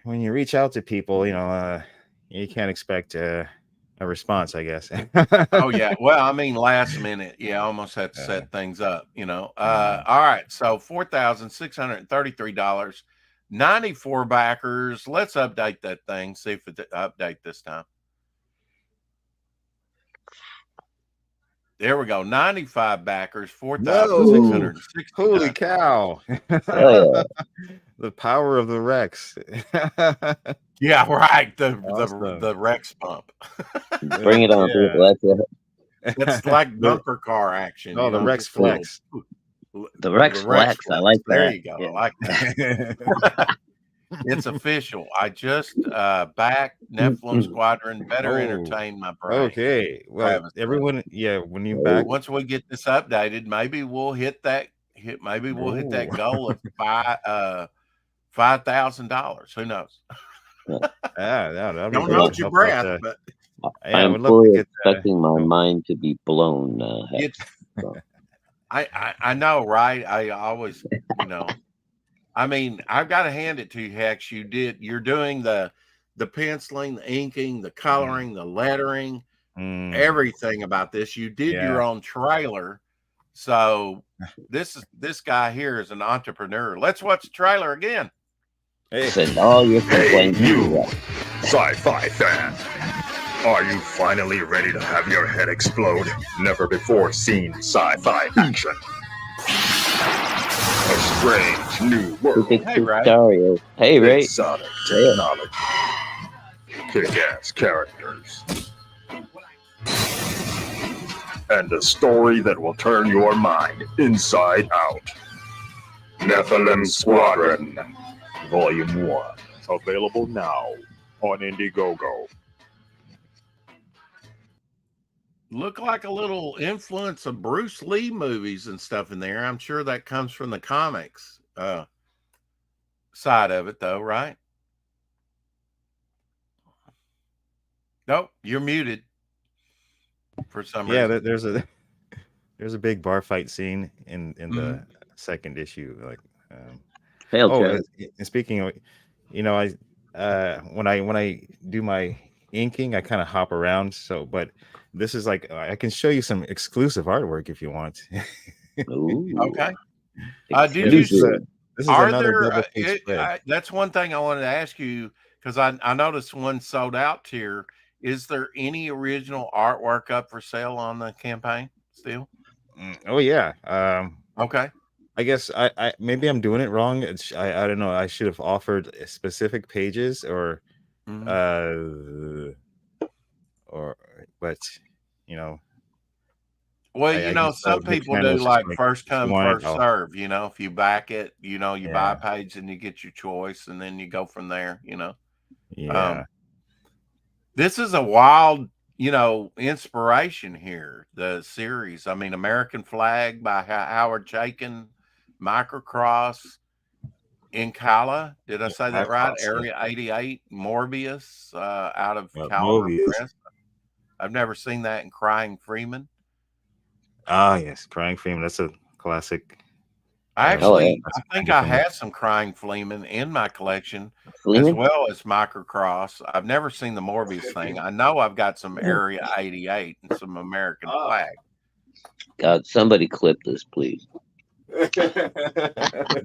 when you reach out to people, you know, you can't expect a response, I guess. Oh yeah. Well, I mean, last minute, I almost had to set things up, you know. All right, so $4,633, 94 backers. Let's update that thing. See if it update this time. There we go. 95 backers, 4,660. Holy cow. The power of the Rex. Yeah, right. The Rex bump. Bring it on, people. It's like bunker car action. Oh, the Rex Flex. The Rex Flex. I like that. There you go. Yeah. I like that. It's official. I just backed Nephilim Squadron. Better entertain my brain. Okay. Well, everyone, when you back. Once we get this updated, maybe we'll hit that. Maybe we'll hit that goal of $5,000. Who knows? Don't hold your breath. But I'm fully expecting my mind to be blown. I know, right? I always, you know. I mean, I've got to hand it to you, Hex. You're doing the penciling, the inking, the coloring, the lettering, everything about this. You did your own trailer. So this guy here is an entrepreneur. Let's watch the trailer again. Send all your complaints. Hey, you sci-fi fan. Are you finally ready to have your head explode? Never before seen sci-fi action. A strange new world. Hey, Ray. Hey, Ray. Exotic technology. Kick-ass characters. And a story that will turn your mind inside out. Nephilim Squadron, Volume 1. Available now on Indiegogo. Look like a little influence of Bruce Lee movies and stuff in there. I'm sure that comes from the comics side of it, though, right? Nope, you're muted for some reason. Yeah, there's a big bar fight scene in the second issue. Like, and speaking of, you know, when I do my inking, I kind of hop around. But this is like, I can show you some exclusive artwork if you want. Okay. This is another double page spread. That's one thing I wanted to ask you, because I noticed one sold out tier. Is there any original artwork up for sale on the campaign still? Oh yeah. Okay. I guess I maybe I'm doing it wrong. I don't know. I should have offered specific pages or or but you know. Well, I guess some the people plan do was just like like first if you come, want it, first serve. If you back it, you buy a yeah, page and you get your choice, and then you go from there. yeah. This is a wild, inspiration here. The series. I mean, American Flag by Howard Chaykin, Microcross, Incala. Did I say that right? Macross, yeah. Area 88, Morbius, out of Caliber Movies. Press. I've never seen that in Crying Freeman. Ah, yes, Crying Freeman. That's a classic. I think I Freeman. had some Crying Freeman in my collection, Fleeman? as well as Microcross. I've never seen the Morbius thing. I know I've got some Area 88 and some American Flag. God, somebody clip this, please.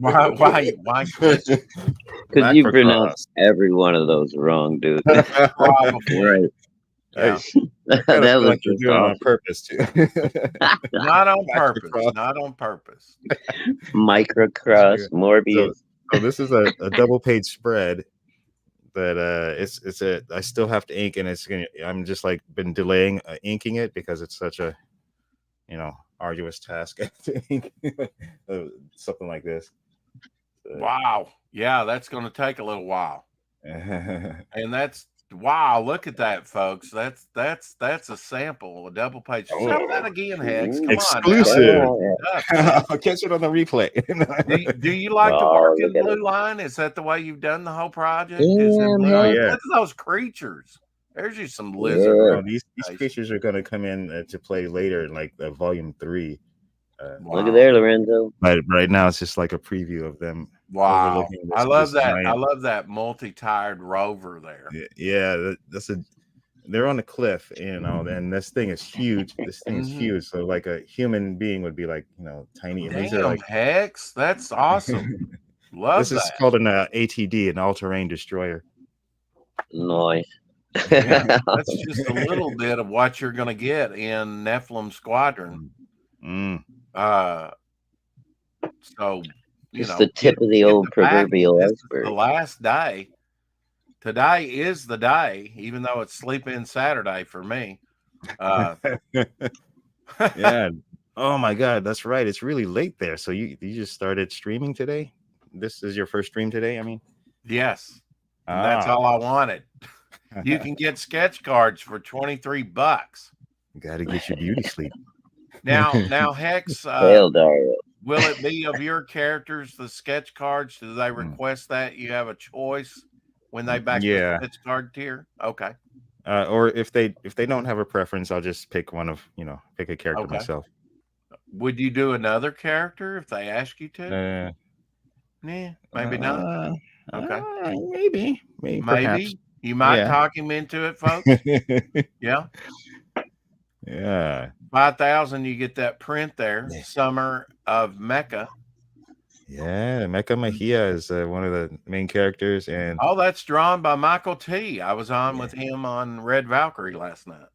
Why? Because you pronounce every one of those wrong, dude. Probably. Right. Yeah. That was like you're doing awesome. on purpose too. Not on purpose. Not on purpose. Microcross, Morbius. So this is a double page spread that it's a I still have to ink, and I'm just like been delaying inking it because it's such a arduous task to ink something like this. Wow. Yeah, that's going to take a little while. And wow, look at that, folks. That's a sample, a double page. Show that again, Hex. Come exclusive. on. I'll catch it on the replay. do you like the work in blue line? Is that the way you've done the whole project? Look at those creatures. There's you some lizard. Yeah. These creatures are going to come in to play later in like volume 3. Look at there, Lorenzo. But right now it's just like a preview of them. Wow. I love that. I love that multi-tired rover there. Yeah, they're on a cliff, and this thing is huge. This thing is huge. So like a human being would be like, tiny. Damn, Hex. That's awesome. Love this. This is called an ATD, an all-terrain destroyer. Nice. Yeah, that's just a little bit of what you're going to get in Nephilim Squadron. So just the tip of the old proverbial iceberg. The last day. Today is the day, even though it's sleep-in Saturday for me. Yeah. Oh my God, that's right. It's really late there. So you just started streaming today? This is your first stream today? I mean, yes. That's all I wanted. You can get sketch cards for $23. Got to get your beauty sleep. Now, Hex. Will it be of your characters, the sketch cards? Do they request that you have a choice when they back the sketch card tier? Okay. Or if they don't have a preference, I'll just pick one of pick a character myself. Would you do another character if they ask you to? Maybe not. Okay. Maybe. Perhaps. You might talk him into it, folks. Yeah. Yeah. 5,000, you get that print there. Summer of Mecca. Yeah, Mecca Mejia is one of the main characters, and that's drawn by Michael T. I was on with him on Red Valkyrie last night.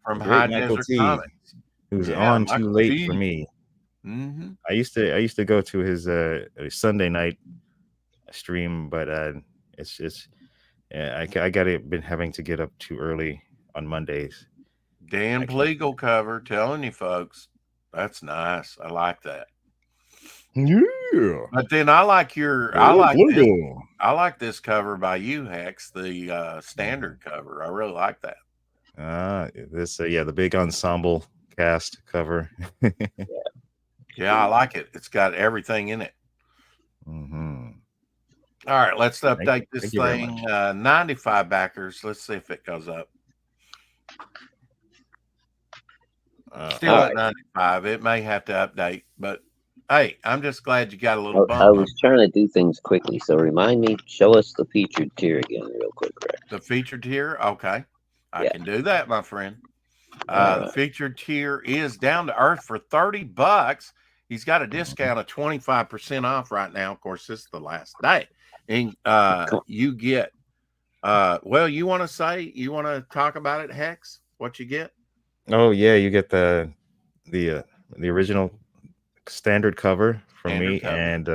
From High Desert Comics, who's on Michael too late for me. I used to go to his Sunday night stream, but I been having to get up too early on Mondays. Dan Pleagle cover, telling you folks, that's nice. I like that. Yeah. But then I like this cover by you, Hex, the standard cover. I really like that. The big ensemble cast cover. Yeah, I like it. It's got everything in it. All right, let's update this thing. 95 backers. Let's see if it goes up. Still at 95. It may have to update, but hey, I'm just glad you got a little bump. I was trying to do things quickly, so remind me, show us the featured tier again real quick, Rex. The featured tier? Okay. I can do that, my friend. The featured tier is Down to Earth for $30. He's got a discount of 25% off right now. Of course, this is the last day. And you get well, you want to talk about it, Hex? What you get? Oh yeah, you get the original standard cover from Standard me, cover. and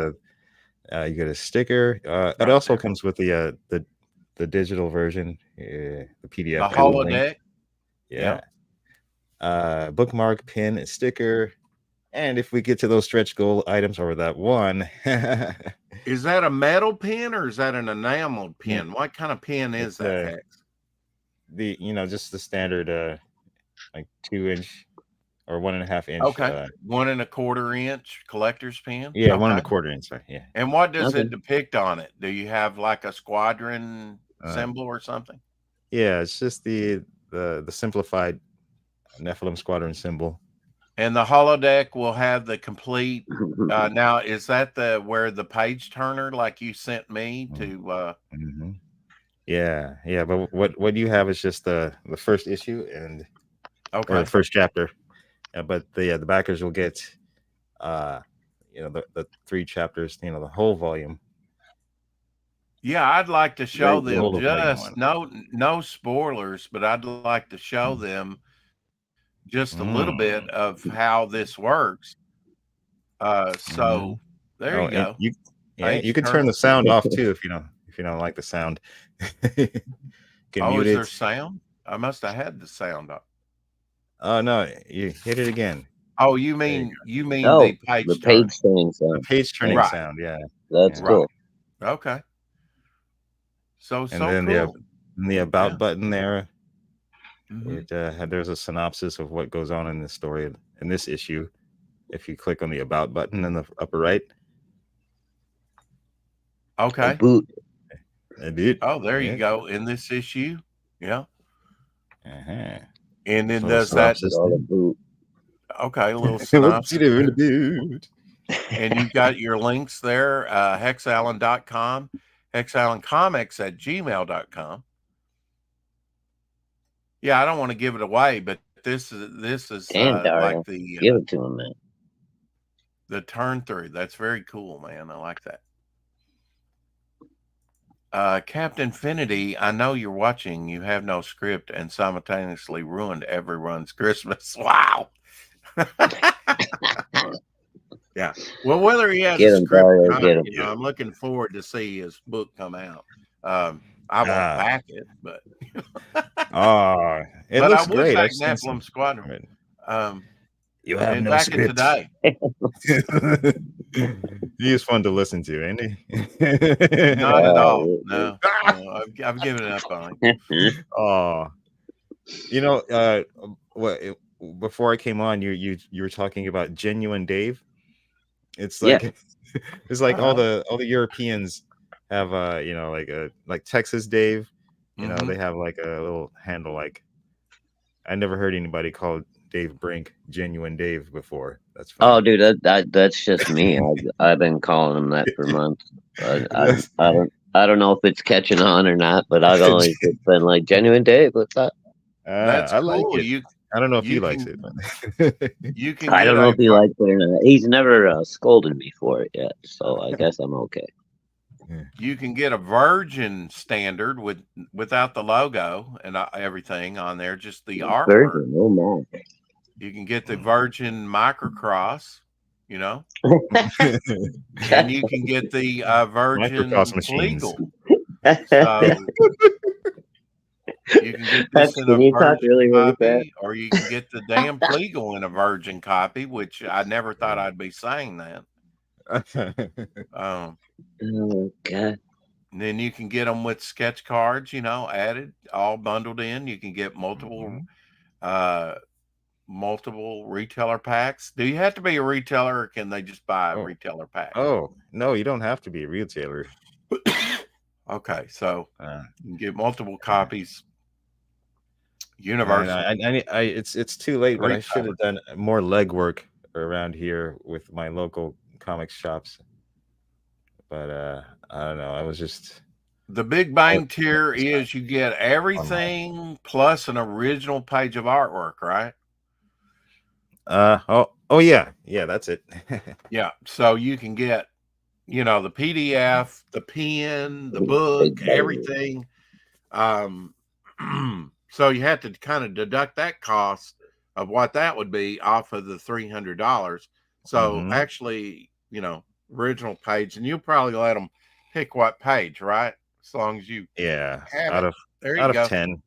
you get a sticker. It Right also there. comes with the digital version, the PDF, The and the link. holodeck. Yeah. Bookmark, pin, and sticker. And if we get to those stretch goal items, or that one, Is that a metal pin or is that an enameled pin? What kind of pin is it's that, Hex? just the standard like 2-inch or 1.5 inch. Okay. 1 1/4 inch collector's pin. Yeah, Okay. 1 1/4 inch. Sorry. Yeah. And what does Okay. it depict on it? Do you have like a squadron symbol or something? Yeah, it's just the simplified Nephilim Squadron symbol. And the holodeck will have the complete. Now, is that where the page turner, like you sent me to? Yeah. But what you have is just the first issue and Okay. or the first chapter. But the backers will get the 3 chapters. The whole volume. Yeah, I'd like to show Right, them the just no spoilers, but I'd like to show them just a little bit of how this works. So there you go. You can turn the sound off too if you don't like the sound. Oh, is there sound? I must have had the sound up. Oh no, you hit it again. Oh, you mean No, the page the turn. page turning sound. The page turning Right. sound, yeah. That's Yeah. cool. Okay. So And then cool. the about button there, Mhm. there's a synopsis of what goes on in this story in this issue. If you click on the about button in the upper right. A Okay. boot. Oh, there you go. In this issue. Yeah. Uh-huh. And then So does that Synopsis on a boot. okay, a little What's synopsis. he doing, dude? And you've got your links there, hexallen.com, hexallencomics@gmail.com. Yeah, I don't want to give it away, but this is Damn, Dario. like the Give it to him, man. the turn through. That's very cool, man. I like that. Captain Finity, I know you're watching. You have no script and simultaneously ruined everyone's Christmas. Wow. Yeah. Well, whether he has Get a him, script or Dario, not, get him. I'm looking forward to see his book come out. I won't back it, but It but looks I would great. back I've seen some Nephilim Squadron. You have and no back script. it today. He is fun to listen to, ain't he? Not at all. No, I've given up on him. Oh, before I came on, you were talking about Genuine Dave. It's like it's like all the Europeans have like Texas Dave. They have like a little handle. Like I never heard anybody call Dave Brink Genuine Dave before. That's funny. Oh, dude, that's just me. I've been calling him that for months. I don't know if it's catching on or not, but I've always just been like Genuine Dave. What's up? That's I cool. like it. I don't know if he likes it. You can. I don't know if he likes it or not. He's never scolded me for it yet, so I guess I'm okay. You can get a Virgin standard without the logo and everything on there, just the artwork. Virgin, oh man. You can get the Virgin Microcross, and you can get the Virgin Microcross machines. Legal. So you can get this in a Virgin copy, or you can get the damn Legal in a Virgin copy, which I never thought I'd be saying that. Oh God. And then you can get them with sketch cards, added, all bundled in. You can get multiple retailer packs. Do you have to be a retailer, or can they just buy a retailer pack? Oh no, you don't have to be a retailer. Okay, so you can get multiple copies. Universal. It's too late, but I should have done more legwork around here with my local comics shops. But I don't know. I was just the Big Bang tier is you get everything plus an original page of artwork, right? Oh yeah, that's it. Yeah, so you can get the PDF, the pen, the book, everything. So you had to kind of deduct that cost of what that would be off of the $300. So actually, original page, and you'll probably let them pick what page, right? As long as you Yeah, have it. There you out go. of 10.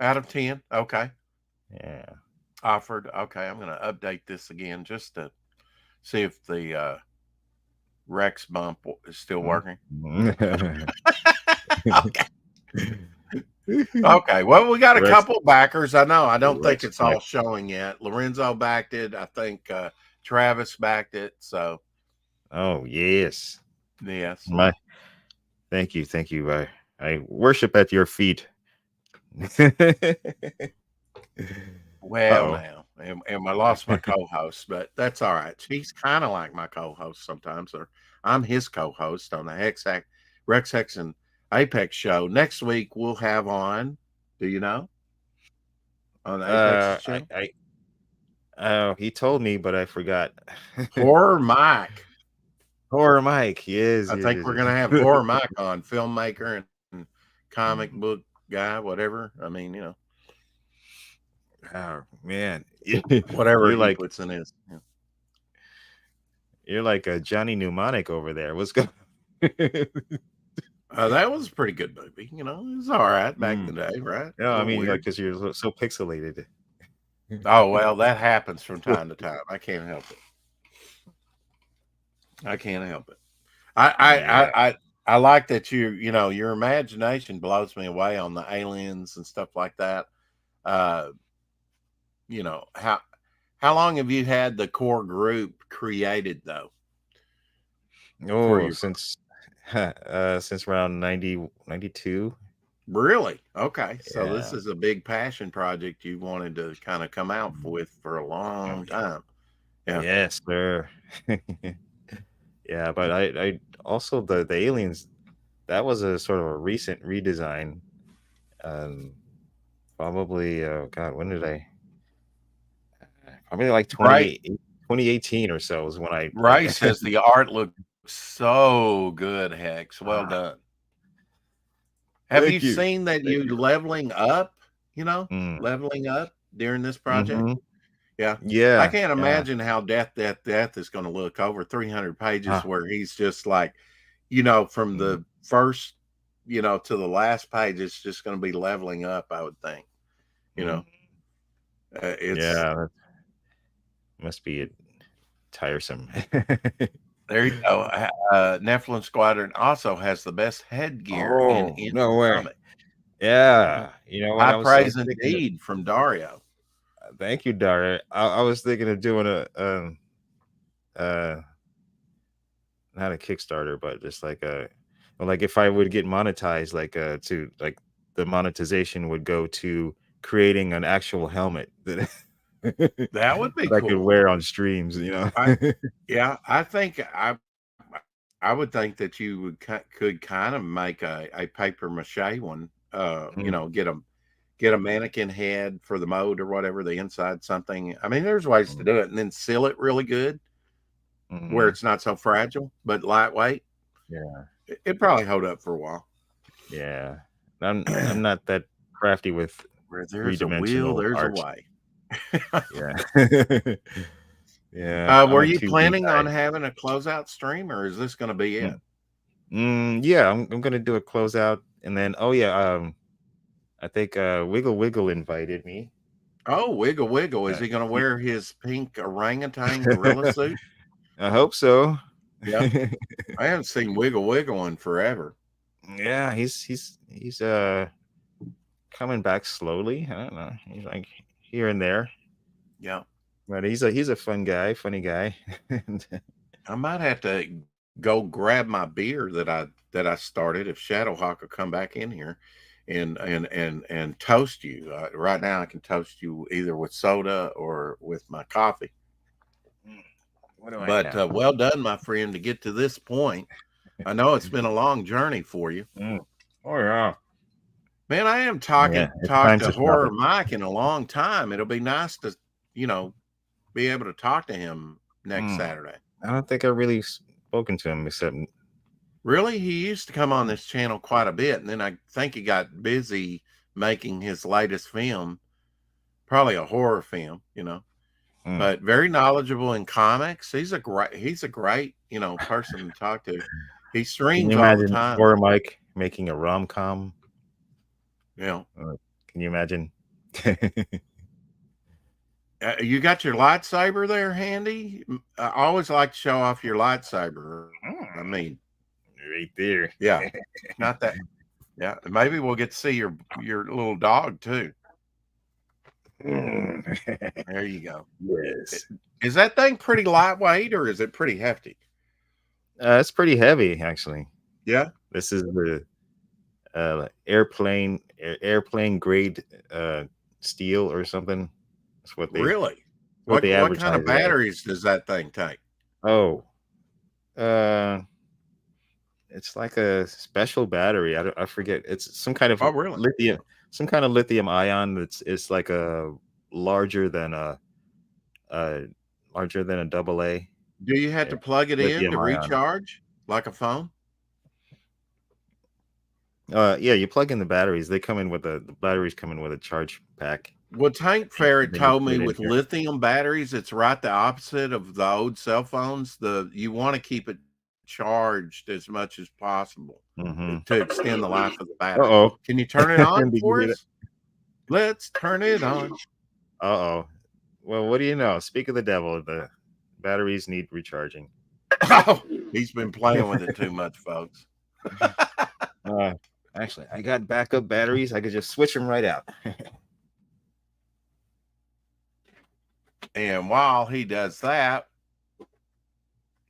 Out of 10. Okay. Yeah. Offered. Okay. I'm going to update this again just to see if the Rex bump is still working. Okay. Okay. Well, we got a couple backers. I know. I don't think it's all showing yet. Lorenzo backed it. I think Travis backed it. So. Oh, yes. Yes. Thank you. I worship at your feet. Well, now, and I lost my co-host, but that's all right. She's kind of like my co-host sometimes, or I'm his co-host on the Rex Hex and Apex show. Next week we'll have on. Do you know? On the Apex show. He told me, but I forgot. Horror Mike. Horror Mike, yes. I think we're gonna have Horror Mike on, filmmaker and comic book guy, whatever. I mean, Oh man, whatever he puts in his. Yeah. You're like a Johnny Mnemonic over there. What's going? That was a pretty good movie. It was all right back in the day, right? No, I mean, because you're so pixelated. Oh well, that happens from time to time. I can't help it. I like that your imagination blows me away on the aliens and stuff like that. How long have you had the core group created though? Oh, since around 92. Really? Okay. So this is a big passion project you wanted to kind of come out with for a long time. Yeah. Yes, sir. Yeah, but I also the aliens, that was a sort of a recent redesign. Probably God, when did I? Probably like 2018 or so is when I. Ray says the art looked so good, Hex. Well done. Have you seen that you leveling up? Leveling up during this project. Yeah. I can't imagine how Death is going to look over 300 pages where he's just like, from the first, to the last page, it's just going to be leveling up, I would think. That must be tiresome. There you go. Nephilim Squadron also has the best headgear in no way. Yeah. High praise indeed from Dario. Thank you, Dario. I was thinking of doing not a Kickstarter, but just like if I would get monetized, the monetization would go to creating an actual helmet that would be cool. I could wear on streams, I think I would think that you could kind of make a paper mache one, get a mannequin head for the mode or whatever, the inside something. I mean, there's ways to do it, and then seal it really good where it's not so fragile but lightweight. Yeah, it probably hold up for a while. Yeah, I'm not that crafty with where there's a will, there's a way. Yeah. Yeah. Were you planning on having a closeout stream, or is this going to be it? Yeah, I'm going to do a closeout, and then I think Wiggle invited me. Oh, Wiggle! Is he going to wear his pink orangutan gorilla suit? I hope so. Yeah, I haven't seen Wiggle in forever. Yeah, he's coming back slowly. I don't know. He's like here and there. Yeah, but he's a funny guy. I might have to go grab my beer that I started if Shadowhawk will come back in here and toast you. Right now I can toast you either with soda or with my coffee. But well done, my friend, to get to this point. I know it's been a long journey for you. Oh yeah. Man, I am talked to Horror Mike in a long time. It'll be nice to, be able to talk to him next Saturday. I don't think I really spoken to him except Really? He used to come on this channel quite a bit, and then I think he got busy making his latest film, probably a horror film, but very knowledgeable in comics. He's a great, person to talk to. He can streams you all the imagine time. Horror Mike making a rom-com? Yeah. Can you imagine? You got your lightsaber there handy? I always like to show off your lightsaber. I mean, right there. Yeah, not that. Yeah, maybe we'll get to see your little dog too. There you go. Yes. Is that thing pretty lightweight or is it pretty hefty? It's pretty heavy, actually. Yeah. This is the airplane grade steel or something. That's what they really. What kind of batteries does that thing take? Oh, it's like a special battery. I forget. It's some kind of lithium, some kind of lithium ion. It's like a larger than a AA. Do you have to plug it in to recharge like a phone? Yeah, you plug in the batteries. They come in with the batteries come in with a charge pack. Well, Tank Ferret told me with lithium batteries, it's right the opposite of the old cell phones. You want to keep it charged as much as possible to extend the life of the battery. Uh-oh. Can you turn it on for us? Let's turn it on. Uh-oh. Well, what do you know? Speak of the devil, the batteries need recharging. Oh, he's been playing with it too much, folks. Actually, I got backup batteries. I could just switch them right out. And while he does that,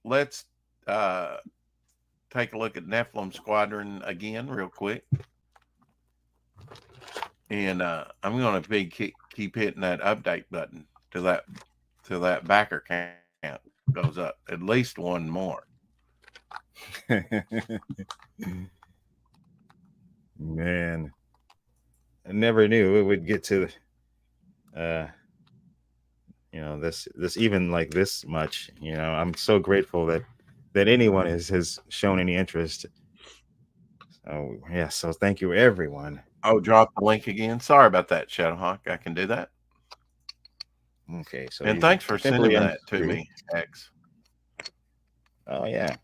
let's take a look at Nephilim Squadron again real quick. And I'm going to keep hitting that update button till that backer count goes up. At least one more. Man, I never knew it would get to this even like this much. I'm so grateful that anyone has shown any interest. So yeah, so thank you everyone. Oh, drop the link again. Sorry about that, Shadowhawk. I can do that. Okay, so and thanks for sending that to me, X. Oh yeah.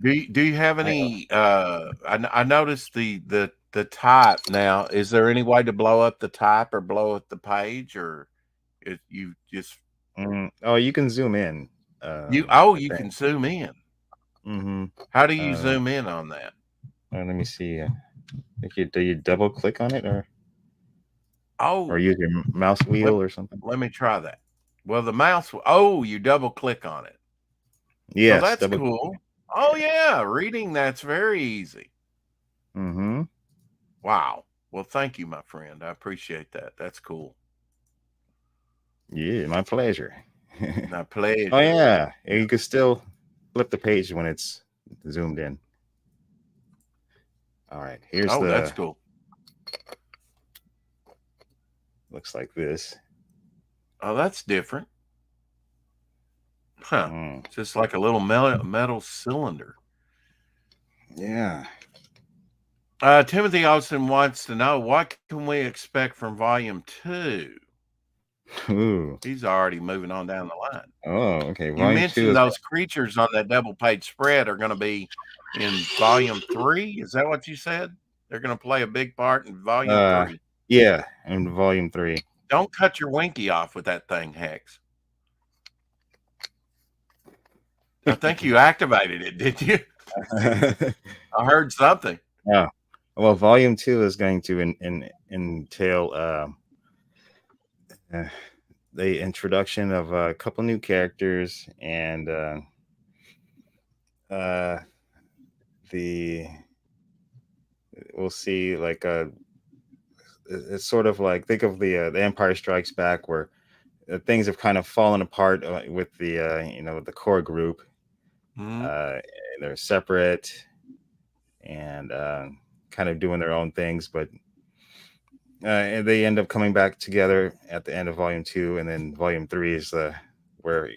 Do you have any? I noticed the type now. Is there any way to blow up the type or blow up the page, or you just? Oh, you can zoom in. You can zoom in. Mm-hmm. How do you zoom in on that? Let me see. Do you double click on it or use your mouse wheel or something? Let me try that. Well, the mouse. Oh, you double click on it. Yes, so that's cool. Oh yeah, reading that's very easy. Mm-hmm. Wow. Well, thank you, my friend. I appreciate that. That's cool. Yeah, my pleasure. My pleasure. Oh yeah, you can still flip the page when it's zoomed in. All right, here's that's cool. Looks like this. Oh, that's different. Huh. Just like a little metal cylinder. Yeah. Timothy Austin wants to know, what can we expect from Volume 2? Ooh. He's already moving on down the line. Oh, okay. You mentioned those creatures on that double page spread are going to be in Volume 3. Is that what you said? They're going to play a big part in Volume 3? Yeah, in Volume 3. Don't cut your winky off with that thing, Hex. I think you activated it, did you? I heard something. Yeah. Well, Volume 2 is going to entail the introduction of a couple new characters and we'll see like it's sort of like, think of the Empire Strikes Back, where things have kind of fallen apart with the the core group. They're separate and kind of doing their own things, but and they end up coming back together at the end of Volume 2, and then Volume 3 is where where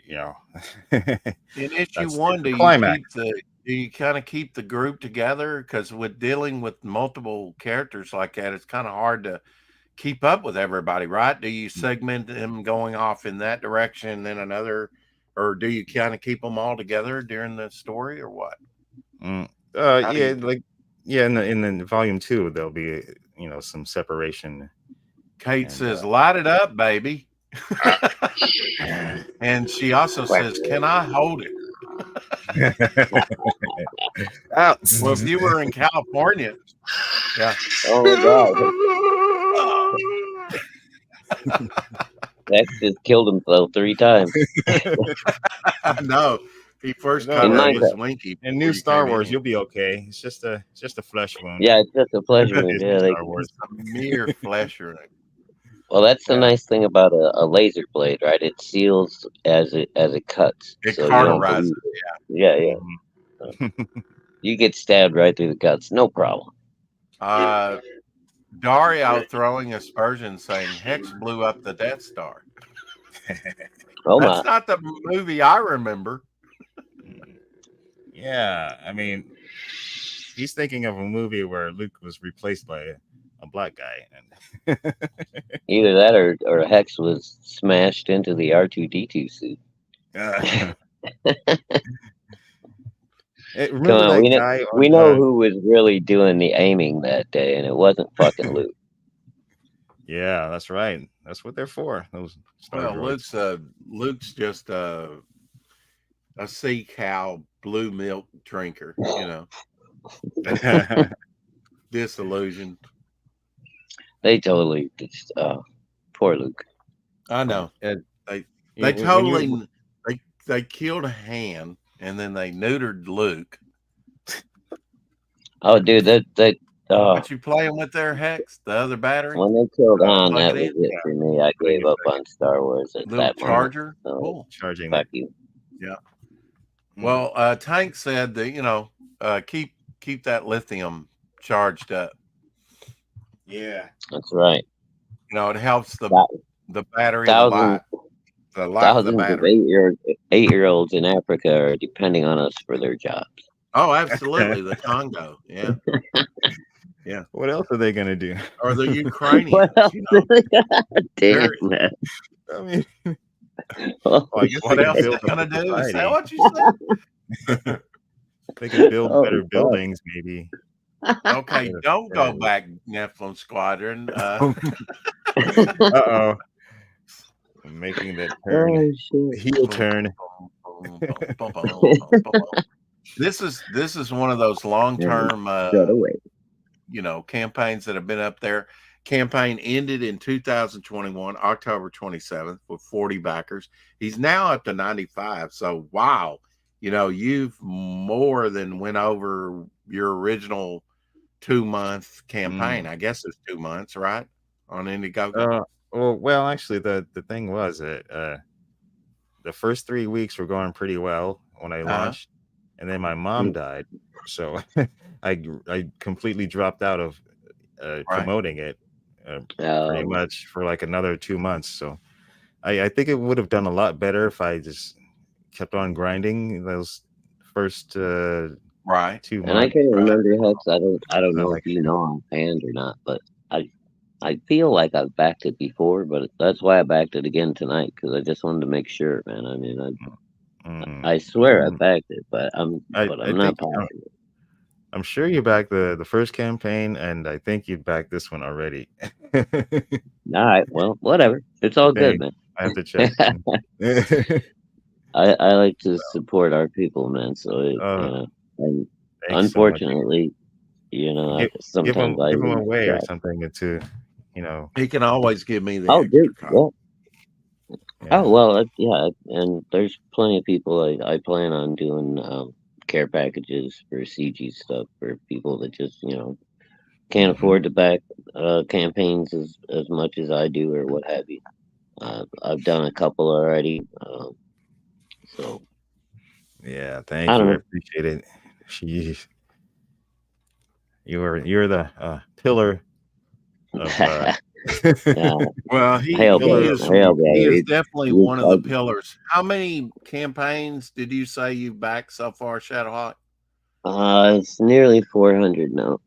In issue that's one, the climax. do you kind of keep the group together? Because with dealing with multiple characters like that, it's kind of hard to keep up with everybody, right? Do you segment them going off in that direction, then another, or do you kind of keep them all together during the story, or what? Mm. How do Yeah, you? like in the volume 2, there'll be some separation. Kate And says, "Light it up, baby," and she also says, "Can I hold it?" Out. Well, if you were in California, yeah. Oh God, X just killed himself 3 times. No, he first Don't cut In out worry. his Minecraft. winky. In before new you Star came in Wars, here. you'll be okay. It's just a flesh wound. Yeah, it's just a pleasure wound. It's Yeah, new they, Star Wars. It's a mere flesh wound. well, that's the Yeah. nice thing about a laser blade, right? It seals as it cuts, It so you don't cauterizes. bleed. Yeah, yeah. Mhm. You get stabbed right through the guts, no problem. Dario throwing aspersion saying Hex blew up the Death Star. Oh That's my! not the movie I remember. Yeah, I mean, he's thinking of a movie where Luke was replaced by a black guy, and Either that or Hex was smashed into the R2D2 suit. remember Come on, that guy we on know who was really doing the aiming that day, and it wasn't fucking Luke. yeah, that's right. That's what they're for. Those Star Well, droids. Luke's just a sea cow blue milk drinker, disillusioned. They totally just, poor Luke. I know. And They when totally they killed Han and then they neutered Luke. Oh, dude, that What you playing with there, Hex? The other battery? when they killed Han, Plug that it was in? it for me. I gave up on Star Wars at Little that moment. charger? So, Cool. charging fuck you. Yeah. Mm. Well, Tank said that, keep that lithium charged up. Yeah. That's right. It helps the battery, Thousands the life of the of battery. 8-year-olds in Africa are depending on us for their jobs. Oh, absolutely. The Congo. Yeah. Yeah. What else are they gonna do? Or the Ukrainians. What else? Damn, They're- man. I mean, well, I guess What they can else build they gonna up a do? Is society. that what you said? They can build Oh, better fuck. buildings, maybe. Okay, Yeah, don't go yeah. back, Nephilim Squadron. Uh-oh. Making that turn. Oh, shit. Heel turn. This is one of those long-term Straight away. campaigns that have been up there. Campaign ended in 2021, October 27th, with 40 backers. He's now up to 95. So wow, you've more than went over your original 2-month campaign. I guess it's 2 months, right? On Indiegogo. Well, actually, the thing was that the first 3 weeks were going pretty well when I launched, and then my mom died, so I completely dropped out of promoting it pretty much for like another 2 months. So I think it would have done a lot better if I just kept on grinding those first 2 months. And I can't remember, Hex. I don't know if you know offhand or not, but I feel like I've backed it before, but that's why I backed it again tonight, because I just wanted to make sure, man. I mean, I swear I backed it, but I'm not positive. I'm sure you backed the first campaign, and I think you'd back this one already. All right, well, whatever. It's all good, man. I have to check. I like to support our people, man. So and unfortunately, sometimes I give them away or something to, He can always give me the. Oh, dude. Well, yeah. Oh well, yeah, and there's plenty of people I plan on doing care packages for CG stuff for people that just can't afford to back campaigns as much as I do or what have you. I've done a couple already, so yeah, thank you. I appreciate it. Jeez. You're the pillar of Yeah, Well, he is definitely one of the pillars. How many campaigns did you say you backed so far, Shadowhawk? It's nearly 400 now.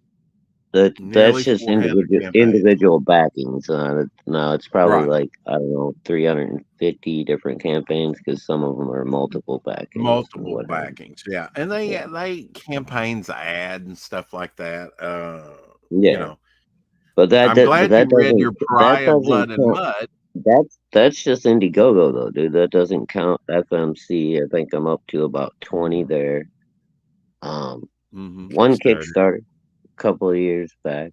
That's just individual backings. No, it's probably like, I don't know, 350 different campaigns because some of them are multiple backings. Multiple backings, yeah. And they campaigns ad and stuff like that. You know. But I'm glad you read your Pariah Blood and Mud. That's just Indiegogo though, dude. That doesn't count FMC. I think I'm up to about 20 there. One Kickstarter a couple of years back.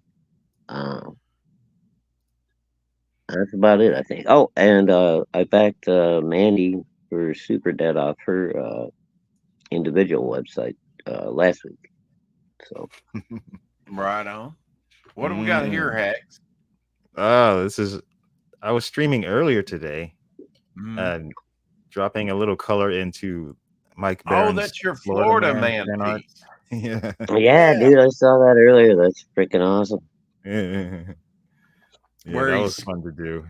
That's about it, I think. Oh, and I backed Mandy for Super Dead off her individual website last week. So right on. What do we got here, Hex? Oh, I was streaming earlier today, dropping a little color into Mike Barron's. Oh, that's your Florida man piece. Yeah, dude, I saw that earlier. That's freaking awesome. Yeah, that was fun to do.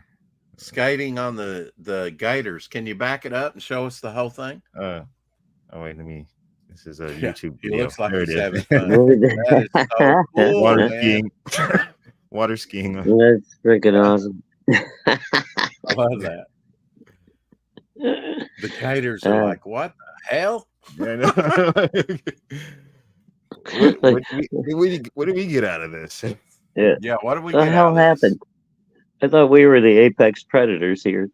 Skating on the Gators. Can you back it up and show us the whole thing? Oh wait, this is a YouTube video. It looks like there it's it having fun. That is so cool, water skiing. Water skiing. That's freaking awesome. I love that. The Gators are like, what the hell? I know. What did we get out of this? Yeah, what did we get out of this? Happened? I thought we were the apex predators here.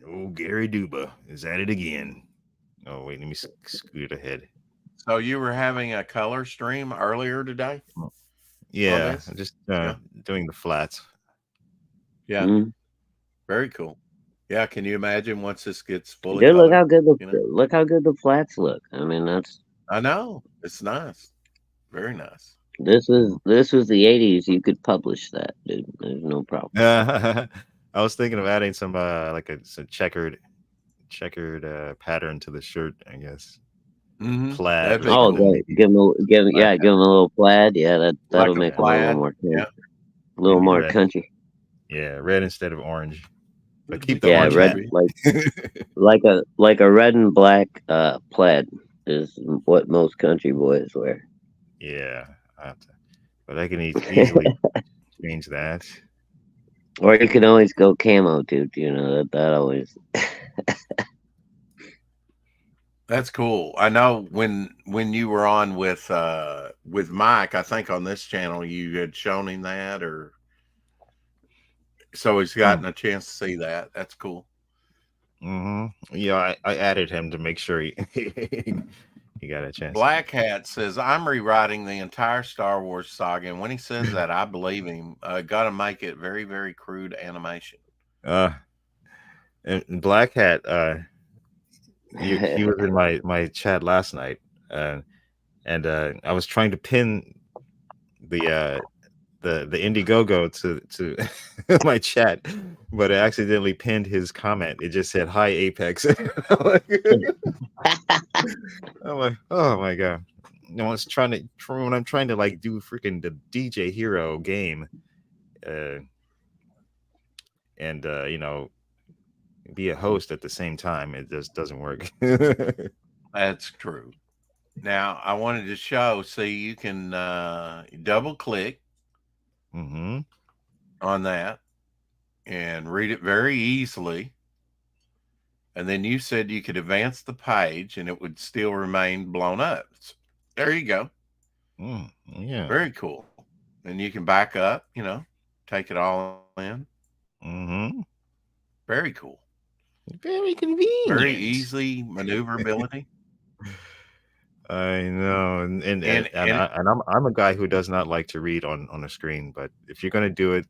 Oh, Gary Duba is at it again. Oh, wait, let me scoot ahead. So you were having a color stream earlier today? Yeah, just doing the flats. Yeah, very cool. Yeah, can you imagine once this gets fully? Dude, look how good the flats look. I mean, I know, it's nice, very nice. This was the 80s. You could publish that, dude. There's no problem. I was thinking of adding some like a checkered pattern to the shirt, I guess. Plaid. Cool. Give him a little plaid. Yeah, that'll make plaid. A little more, a little more red. Country. Yeah, red instead of orange. But keep the orange red, like a red and black plaid is what most country boys wear. Yeah, but I can easily change that. Or you can always go camo, dude. You know that always. That's cool. I know when you were on with Mike, I think on this channel you had shown him that, or so he's gotten a chance to see that. That's cool. Yeah, I added him to make sure he got a chance. Black Hat says, I'm rewriting the entire Star Wars saga, and when he says that, I believe him. Gotta make it very, very crude animation. And Black Hat, he was in my chat last night, and I was trying to pin the Indiegogo to my chat, but I accidentally pinned his comment. It just said "Hi Apex." I'm like, oh my god! No, when I'm trying to like do freaking the DJ Hero game, and be a host at the same time, it just doesn't work. That's true. Now I wanted to show, see, you can double click on that and read it very easily. And then you said you could advance the page and it would still remain blown up. So there you go. Yeah. Very cool. And you can back up, take it all in. Very cool. Very convenient. Very easy maneuverability. I know, and I'm a guy who does not like to read on a screen, but if you're gonna do it,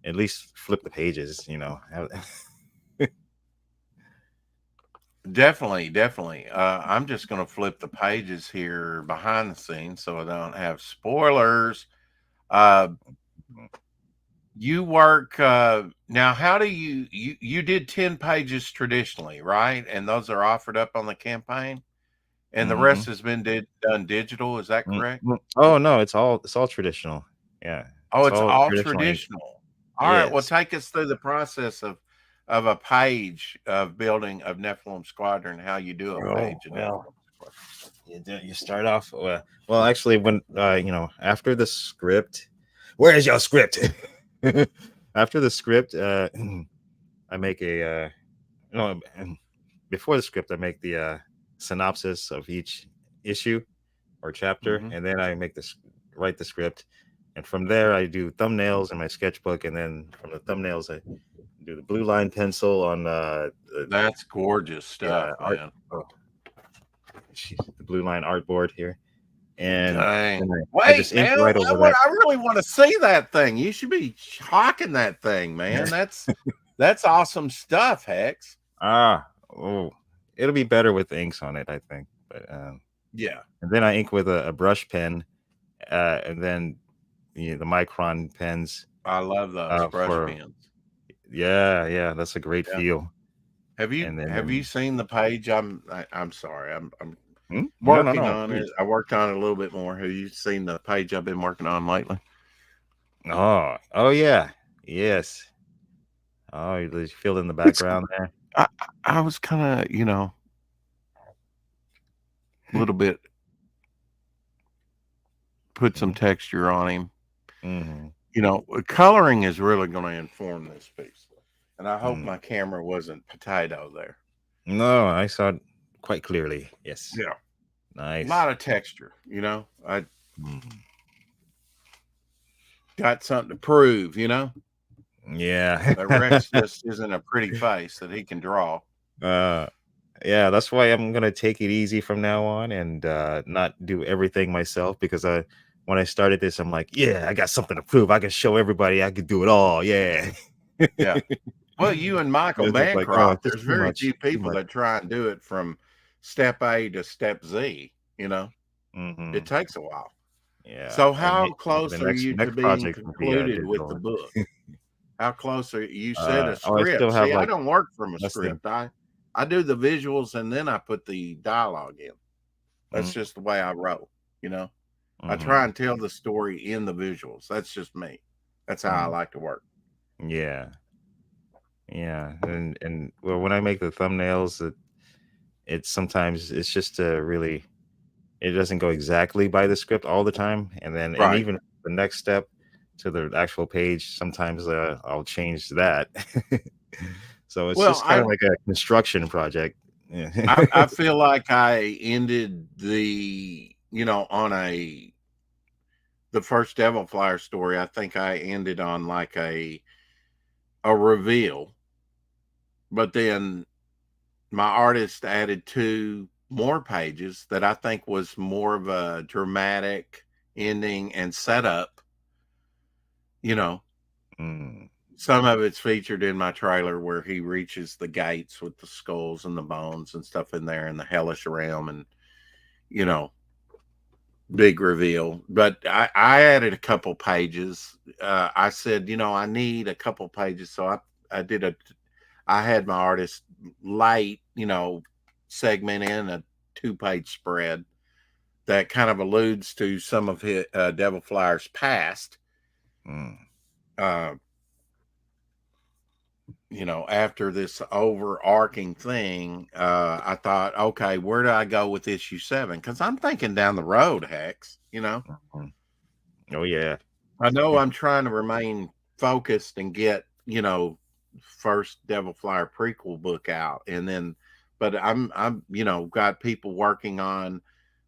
at least flip the pages, Definitely. I'm just gonna flip the pages here behind the scenes so I don't have spoilers. You work now. How do you did 10 pages traditionally, right? And those are offered up on the campaign. And the rest has been done digital. Is that correct? Oh no, it's all traditional. Yeah. Oh, it's all traditional ink. traditional. All right. Well, Yes. take us through the process of a page of building of Nephilim Squadron. How you do a page of Nephilim Squadron. You start off well actually when after the script, where is your script? After the script, I make a no before the script I make the synopsis of each issue or chapter, and then I write the script, and from there I do thumbnails in my sketchbook, and then from the thumbnails I do the blue line pencil on that's gorgeous stuff, man. The blue line artboard here, and wait, man, I really want to see that thing. You should be hawking that thing, man. That's awesome stuff, Hex. It'll be better with inks on it, I think. But yeah, and then I ink with a brush pen, and then the Micron pens. I love those brush pens. Yeah, that's a great feel. Have you seen the page? I'm sorry, I'm working on it. I worked on it a little bit more. Have you seen the page I've been working on lately? Oh yeah, yes. Oh, you feel in the background there. I was kind of, a little bit put some texture on him. Coloring is really going to inform this piece. And I hope my camera wasn't potato there. No, I saw it quite clearly. Yes. Yeah. Nice. A lot of texture, I got something to prove, Yeah. That Rex just isn't a pretty face that he can draw. Yeah, that's why I'm gonna take it easy from now on and not do everything myself, because when I started this, I'm like, yeah, I got something to prove. I can show everybody I can do it all. Yeah. Yeah. Well, you and Michael Bancroft, there's very few people that try and do it from step A to step Z, It takes a while. Yeah. So how close are you to being concluded with the book? How close are you? Said a script. I don't work from a script. I do the visuals and then I put the dialogue in. That's just the way I roll, I try and tell the story in the visuals. That's just me. That's how I like to work. Yeah. And well, when I make the thumbnails, it's sometimes it's just really, it doesn't go exactly by the script all the time, and then and even the next step to the actual page, sometimes I'll change that. So it's just kind of like a construction project. I feel like I ended on the first Devil Flyer story. I think I ended on like a reveal, but then my artist added 2 more pages that I think was more of a dramatic ending and setup. Some of it's featured in my trailer where he reaches the gates with the skulls and the bones and stuff in there in the hellish realm, and big reveal. But I added a couple pages. I said, I need a couple pages, so I had my artist light, segment in a 2-page spread that kind of alludes to some of his Devil Flyer's past. After this overarching thing, I thought, okay, where do I go with issue 7? Because I'm thinking down the road, Hex, Oh yeah. I know I'm trying to remain focused and get, first Devil Flyer prequel book out, and then, but I'm got people working on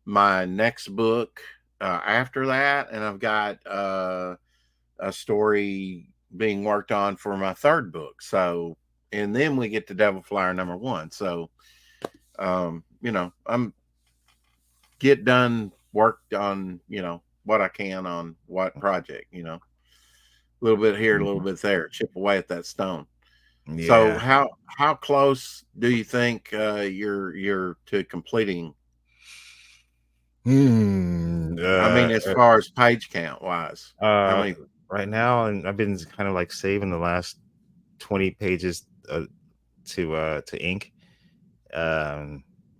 my next book after that, and I've got a story being worked on for my 3rd book. So, and then we get to Devil Flyer number 1. So, I'm worked on, what I can on what project, a little bit here, a little bit there, chip away at that stone. Yeah. So how close do you think you're to completing? I mean, as far as page count wise, how many? Right now, and I've been kind of like saving the last 20 pages to ink.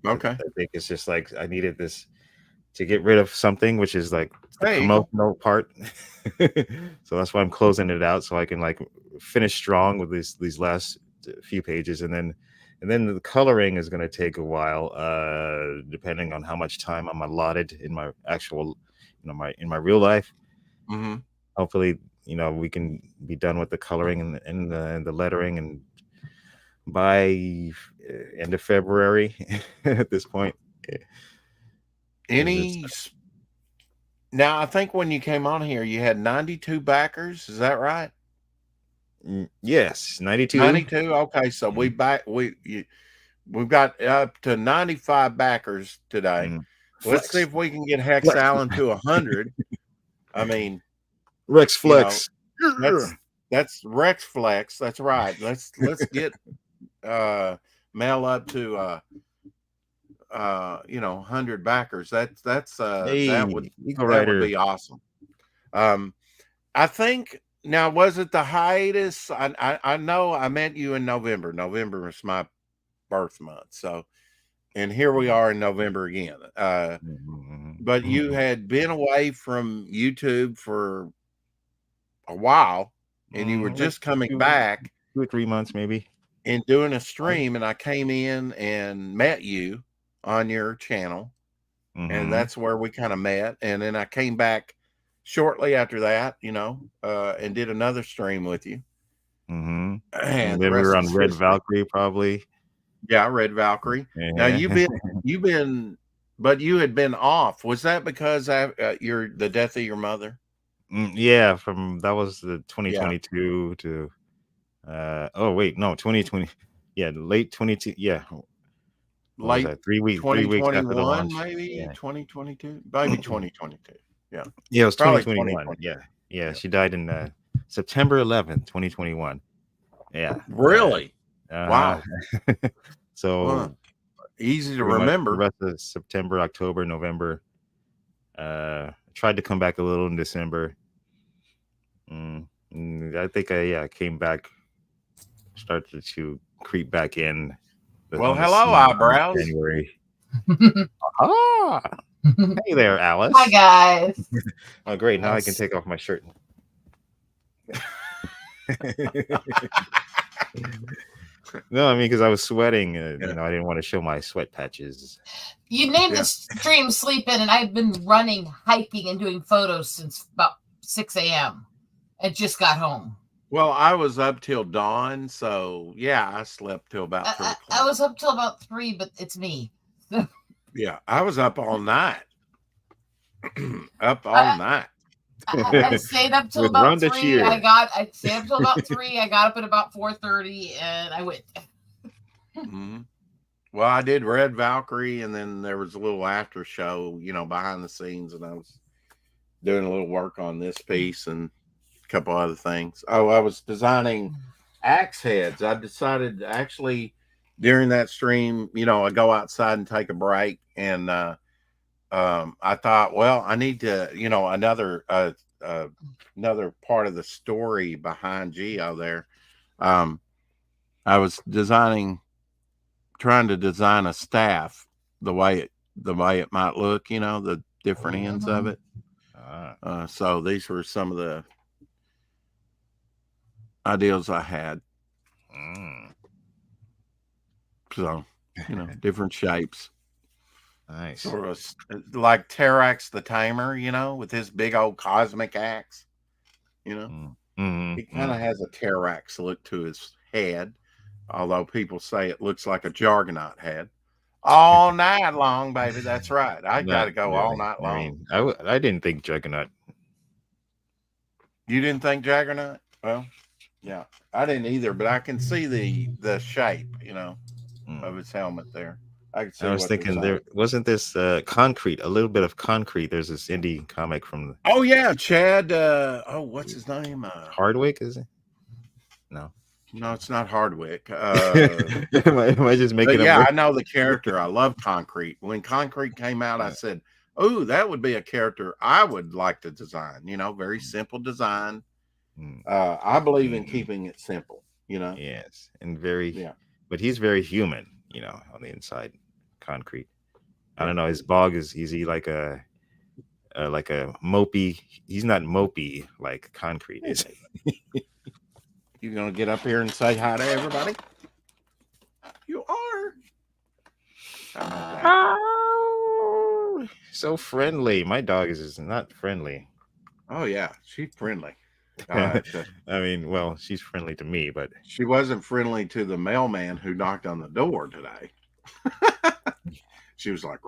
Okay. I think it's just like I needed this to get rid of something, which is like the There you go. promotional part. So that's why I'm closing it out so I can like finish strong with these last few pages, and then the coloring is going to take a while, depending on how much time I'm allotted in my actual, in my real life. Mm-hmm. Hopefully, we can be done with the coloring and the lettering, and by end of February at this point. Now, I think when you came on here, you had 92 backers. Is that right? Yes, 92. 92. Okay, so we've got up to 95 backers today. Let's see if we can get Hex Allen to 100. I mean, Rex Flex. That's Rex Flex. That's right. Let's get Mel up to 100 backers. That would be awesome. I think now, was it the hiatus? I know I met you in November. November was my birth month. So, and here we are in November again. But you had been away from YouTube for a while, and you were just coming back 2 or 3 months maybe, and doing a stream, and I came in and met you on your channel, and that's where we kind of met. And then I came back shortly after that, and did another stream with you. And then we were on Red Valkyrie, probably. Yeah, Red Valkyrie. Now but you had been off. Was that because the death of your mother? Yeah, that was the 2022 to 2020. Yeah, late 22. Yeah. Late 3 weeks. 2021, after the launch. maybe 2022, maybe 2022. Yeah, it was 2021. Yeah. She died in September 11th, 2021. Yeah, really. Wow. So easy to remember. The rest of September, October, November. Tried to come back a little in December. I think I came back, started to creep back in. Well, hello, eyebrows. January. Hey there, Alice. Hi, guys. Oh, great. Now I can take off my shirt. No, I mean, because I was sweating. I didn't want to show my sweat patches. You named the stream Sleeping, and I've been running, hiking, and doing photos since about 6 a.m. I just got home. Well, I was up till dawn, so I slept till about 3 o'clock. I was up till about 3, but it's me. Yeah, I was up all night. Night. I stayed up till about 3. I stayed up till about 3. I got up at about 4:30, and I went. Well, I did Red Valkyrie, and then there was a little after show, behind the scenes, and I was doing a little work on this piece and a couple other things. Oh, I was designing axe heads. I decided actually during that stream, I go outside and take a break, and I thought, well, I need to, another part of the story behind Geo there. I was trying to design a staff the way it might look, the different ends of it. So these were some of the ideas I had. So, different shapes. Nice. Sort of like Terax the Tamer, with his big old cosmic axe. He kind of has a Terax look to his head, although people say it looks like a Jargonaut head. All night long, baby. That's right. I got to go all night long. I didn't think Juggernaut. You didn't think Juggernaut? Well, yeah, I didn't either, but I can see the shape, of his helmet there. I was thinking there wasn't this Concrete, a little bit of Concrete. There's this indie comic from. Oh yeah, Chad. What's his name? Hardwick, is it? No, it's not Hardwick. Am I just making? I know the character. I love Concrete. When Concrete came out, I said, "Oh, that would be a character I would like to design." Very simple design. I believe in keeping it simple. Yes, and very. Yeah. But he's very human, on the inside. concrete. I don't know. His bog is he like a mopey? He's not mopey like concrete is. You gonna get up here and say hi to everybody? You are. Oh, so friendly. My dog is not friendly. Oh yeah, she's friendly. I mean, well, she's friendly to me, but she wasn't friendly to the mailman who knocked on the door today. She was like,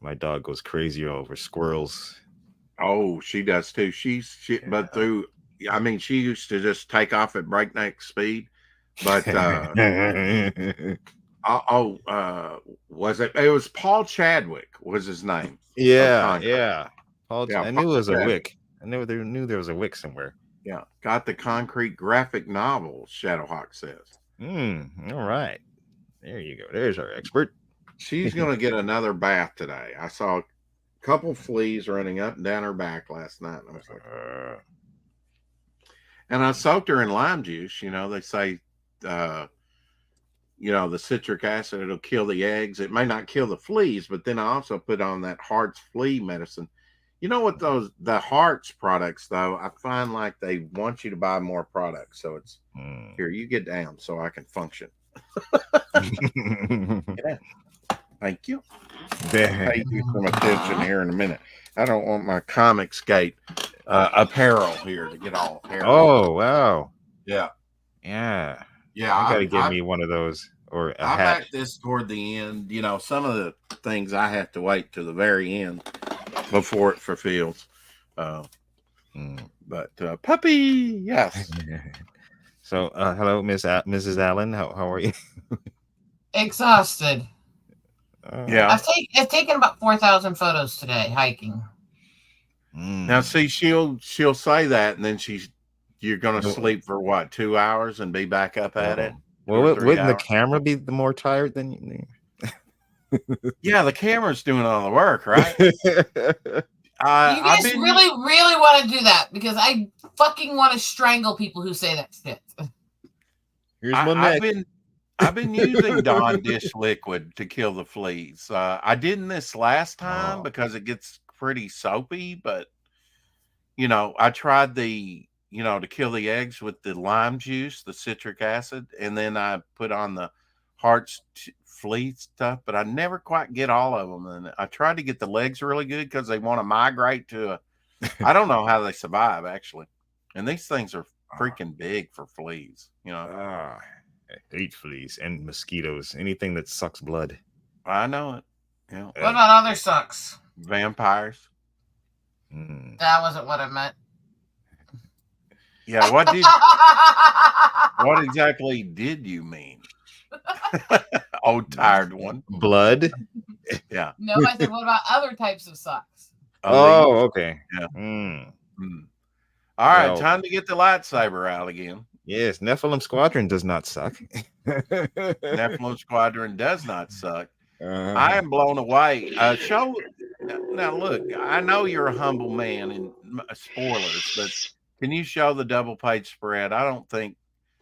my dog goes crazy over squirrels. Oh, she does too. But I mean, she used to just take off at breakneck speed. But was it? It was Paul Chadwick was his name. Yeah. Paul, yeah, I knew it was a wick. I knew there was a wick somewhere. Yeah, got the concrete graphic novel. Shadowhawk says. All right, there you go. There's our expert. She's gonna get another bath today. I saw a couple fleas running up and down her back last night. And I was like, and I soaked her in lime juice. You know, they say, the citric acid, it'll kill the eggs. It may not kill the fleas, but then I also put on that Hart's flea medicine. You know what, the Hart's products, though, I find like they want you to buy more products. So it's here, you get down so I can function. Thank you. Pay you some attention here in a minute. I don't want my Comicsgate apparel here to get all hair. Oh, wow. Yeah. Yeah. Yeah. I got to get me one of those or a I hat. back this toward the end. You know, some of the things I have to wait to the very end before it fulfills. But puppy, yes. So, hello, Mrs. Allen. How are you? Exhausted. Yeah. I've taken about 4,000 photos today hiking. Now, see, she'll say that, and then you're gonna sleep for what, 2 hours and be back up at it. Well, wouldn't the camera be the more tired than you? Yeah, the camera's doing all the work, right? You guys really, really want to do that because I fucking want to strangle people who say that shit. Here's my neck. I've been using Dawn dish liquid to kill the fleas. I didn't this last time because it gets pretty soapy, but I tried to kill the eggs with the lime juice, the citric acid, and then I put on the Hart's flea stuff, but I never quite get all of them. And I tried to get the legs really good because they want to migrate to I don't know how they survive actually. And these things are freaking big for fleas, I hate fleas and mosquitoes. Anything that sucks blood. I know it. Yeah. What about other sucks? Vampires. That wasn't what I meant. Yeah, what exactly did you mean? Oh, tired one. Blood? Yeah. No, I said what about other types of sucks? Oh, okay. Yeah. All right, time to get the lightsaber out again. Yes, Nephilim Squadron does not suck. Nephilim Squadron does not suck. I am blown away. Now look, I know you're a humble man and spoilers, but can you show the double page spread? I don't think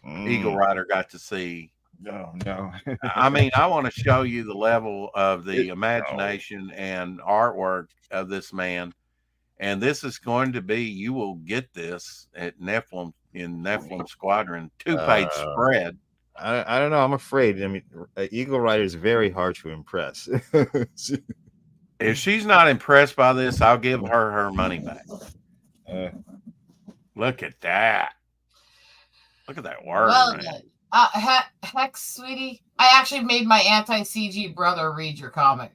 Eagle Rider got to see. No. I mean, I want to show you the level of the imagination and artwork of this man. And this is going to be, you will get this at Nephilim Squadron 2-page spread. I don't know. I'm afraid. I mean, Eagle Rider is very hard to impress. If she's not impressed by this, I'll give her money back. Look at that. Look at that word. Well done. Hex, sweetie, I actually made my anti-CG brother read your comic.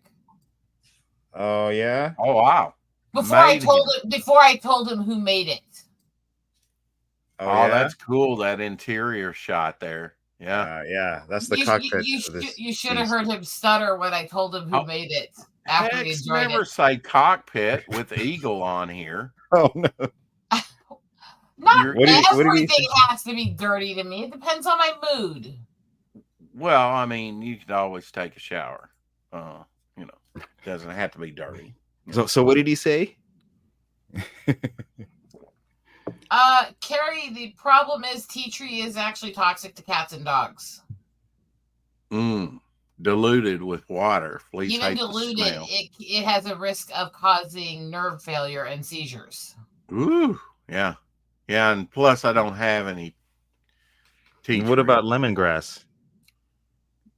Oh yeah. Oh wow. Before I told him who made it. Oh, that's cool. That interior shot there. Yeah. Yeah. That's the cockpit. You should have heard him stutter when I told him who made it. After he enjoyed never say cockpit with Eagle on here. Oh no. Not everything has to be dirty to me. It depends on my mood. Well, I mean, you could always take a shower. It doesn't have to be dirty. So what did he say? Carrie, the problem is tea tree is actually toxic to cats and dogs. Diluted with water. Fleas Even hate the diluted, smell. it has a risk of causing nerve failure and seizures. Ooh, yeah. Yeah, and plus I don't have any tea What tree. about lemongrass?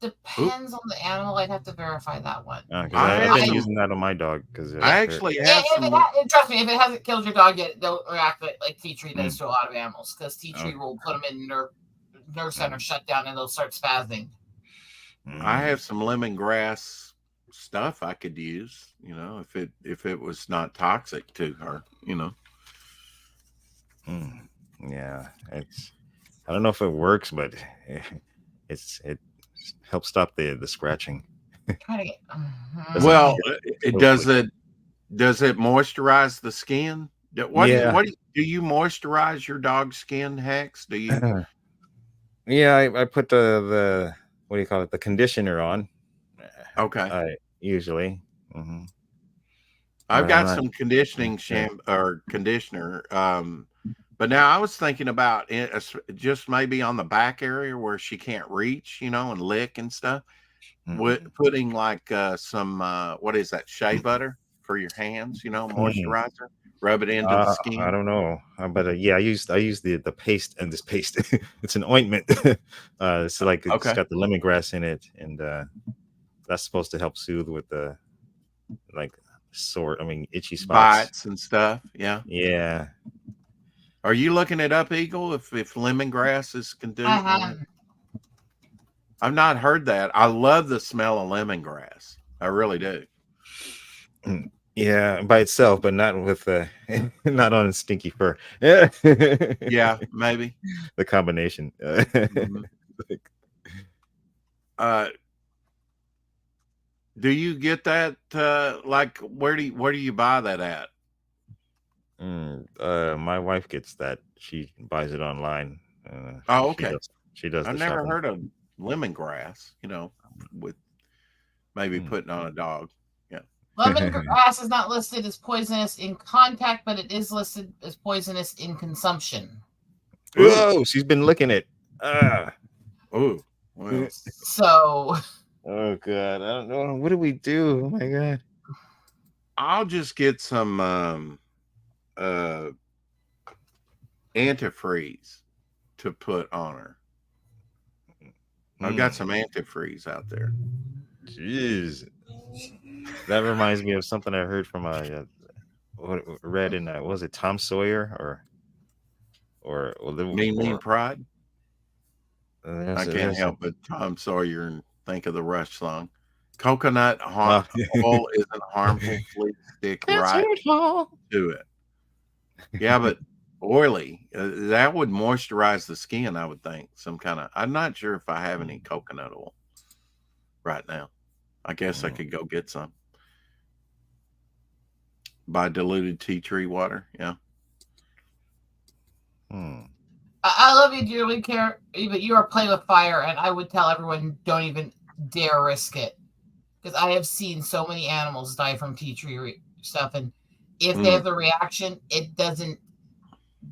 Depends on the animal. I'd have to verify that one. 'Cause I I've been have using that on my dog because I actually have some. Trust me, if it hasn't killed your dog yet, they'll react like tea tree does to a lot of animals, because tea tree will put them in nerve center shut down and they'll start spazzing. I have some lemongrass stuff I could use, you know, if it was not toxic to her, you know. Yeah, I don't know if it works, but it helps stop the scratching. Well, does it moisturize the skin? What do you moisturize your dog's skin, Hex? Do you? Yeah, I put the what do you call it? The conditioner on. Okay. Usually. I've got some conditioning shampoo or conditioner. But now I was thinking about it just maybe on the back area where she can't reach, you know, and lick and stuff. Putting like some what is that, shea butter for your hands, you know, moisturizer, rub it into the skin. I don't know, but yeah, I use the paste, and this paste it's an ointment. So like it's got the lemongrass in it, and that's supposed to help soothe with the itchy spots, bites and stuff. Yeah. Are you looking it up, Eagle? If lemongrass is conditioning? I've not heard that. I love the smell of lemongrass. I really do. Yeah, by itself, but not with not on stinky fur. Yeah, maybe the combination. Do you get that? Like, where do you buy that at? My wife gets that. She buys it online. Oh, okay. She does. I've never heard of lemongrass, you know, with maybe putting on a dog. Yeah. Lemongrass is not listed as poisonous in contact, but it is listed as poisonous in consumption. Whoa, she's been licking it. Oh, well. So. Oh God, I don't know. What do we do? Oh my God. I'll just get some antifreeze to put on her. I've got some antifreeze out there. Jeez, that reminds me of something I heard from read in was it Tom Sawyer or Mean Pride? I can't help but Tom Sawyer and think of the Rush song. Coconut oil isn't harmful. Please stick right to it. Yeah, but oily, that would moisturize the skin, I would think. Some kind of, I'm not sure if I have any coconut oil right now. I guess I could go get some. By diluted tea tree water. Yeah. I love you dearly, Carrie, but you are playing with fire, and I would tell everyone don't even dare risk it, because I have seen so many animals die from tea tree stuff, and if they have the reaction, it doesn't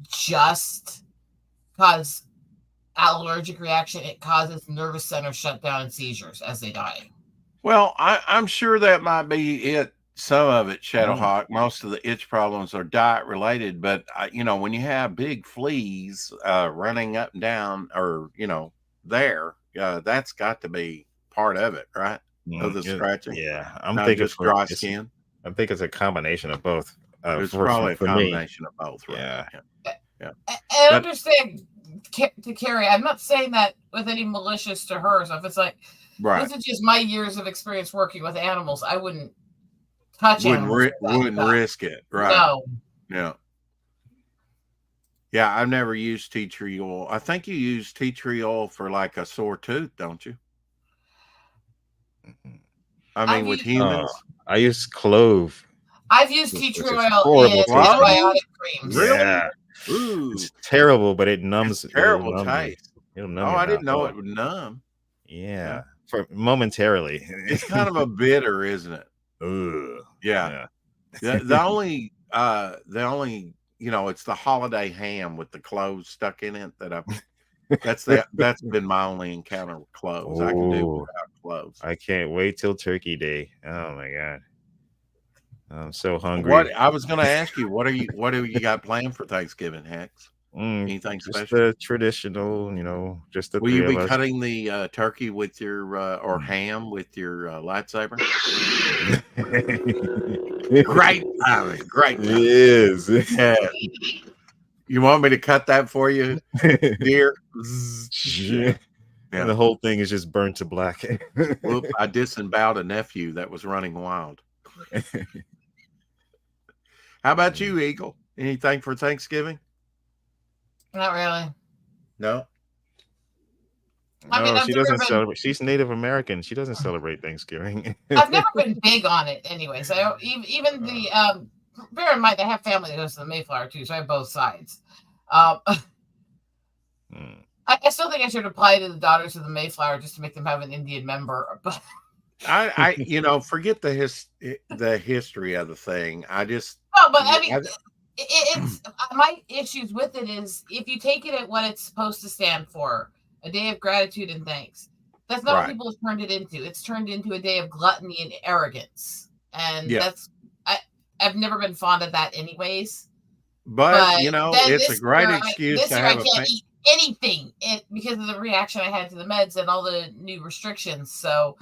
just cause allergic reaction; it causes nervous center shutdown and seizures as they die. Well, I'm sure that might be it. Some of it, Shadowhawk. Most of the itch problems are diet related, but you know, when you have big fleas running up and down, or you know, that's got to be part of it, right? Of the scratching. Yeah, I'm not thinking just dry skin. I think it's a combination of both. It's probably a combination of both, right? Yeah. I understand to Carrie. I'm not saying that with any malicious to her stuff. It's like, this is just my years of experience working with animals. I wouldn't touch animals. Wouldn't risk it, right? No. Yeah. Yeah, I've never used tea tree oil. I think you use tea tree oil for like a sore tooth, don't you? I mean, with humans. I use clove. I've used tea tree oil in antibiotic creams. Really? Yeah. Ooh. It's terrible, but it numbs. It's terrible taste. It'll numb I didn't know it would numb. Yeah. For momentarily. It's kind of a bitter, isn't it? Ugh. Yeah. The only you know, it's the holiday ham with the cloves stuck in it that That's been my only encounter with cloves. I can do without cloves. I can't wait till Turkey Day. Oh my god, I'm so hungry. What I was going to ask you, what do you got planned for Thanksgiving, Hex? Anything Just special? the traditional, just the Will you three be of us. cutting the turkey with your or ham with your lightsaber? Great timing. Great timing. It is. Yeah. You want me to cut that for you, dear? Yeah. And the whole thing is just burnt to black. Whoop, I disemboweled a nephew that was running wild. How about you, Eagle? Anything for Thanksgiving? Not really. No. I mean, No, she doesn't celebrate. She's Native American. She doesn't celebrate Thanksgiving. I've never been big on it anyway. So even the bear in mind, I have family that goes to the Mayflower too, so I have both sides. I still think I should apply to the Daughters of the Mayflower just to make them have an Indian member. But I forget the history of the thing. I just but I mean, it's my issues with it is if you take it at what it's supposed to stand for, a day of gratitude and thanks. That's not what people have turned it into. It's turned into a day of gluttony and arrogance, and I've never been fond of that, anyways. But it's a great excuse to have I can't eat anything because of the reaction I had to the meds and all the new restrictions. So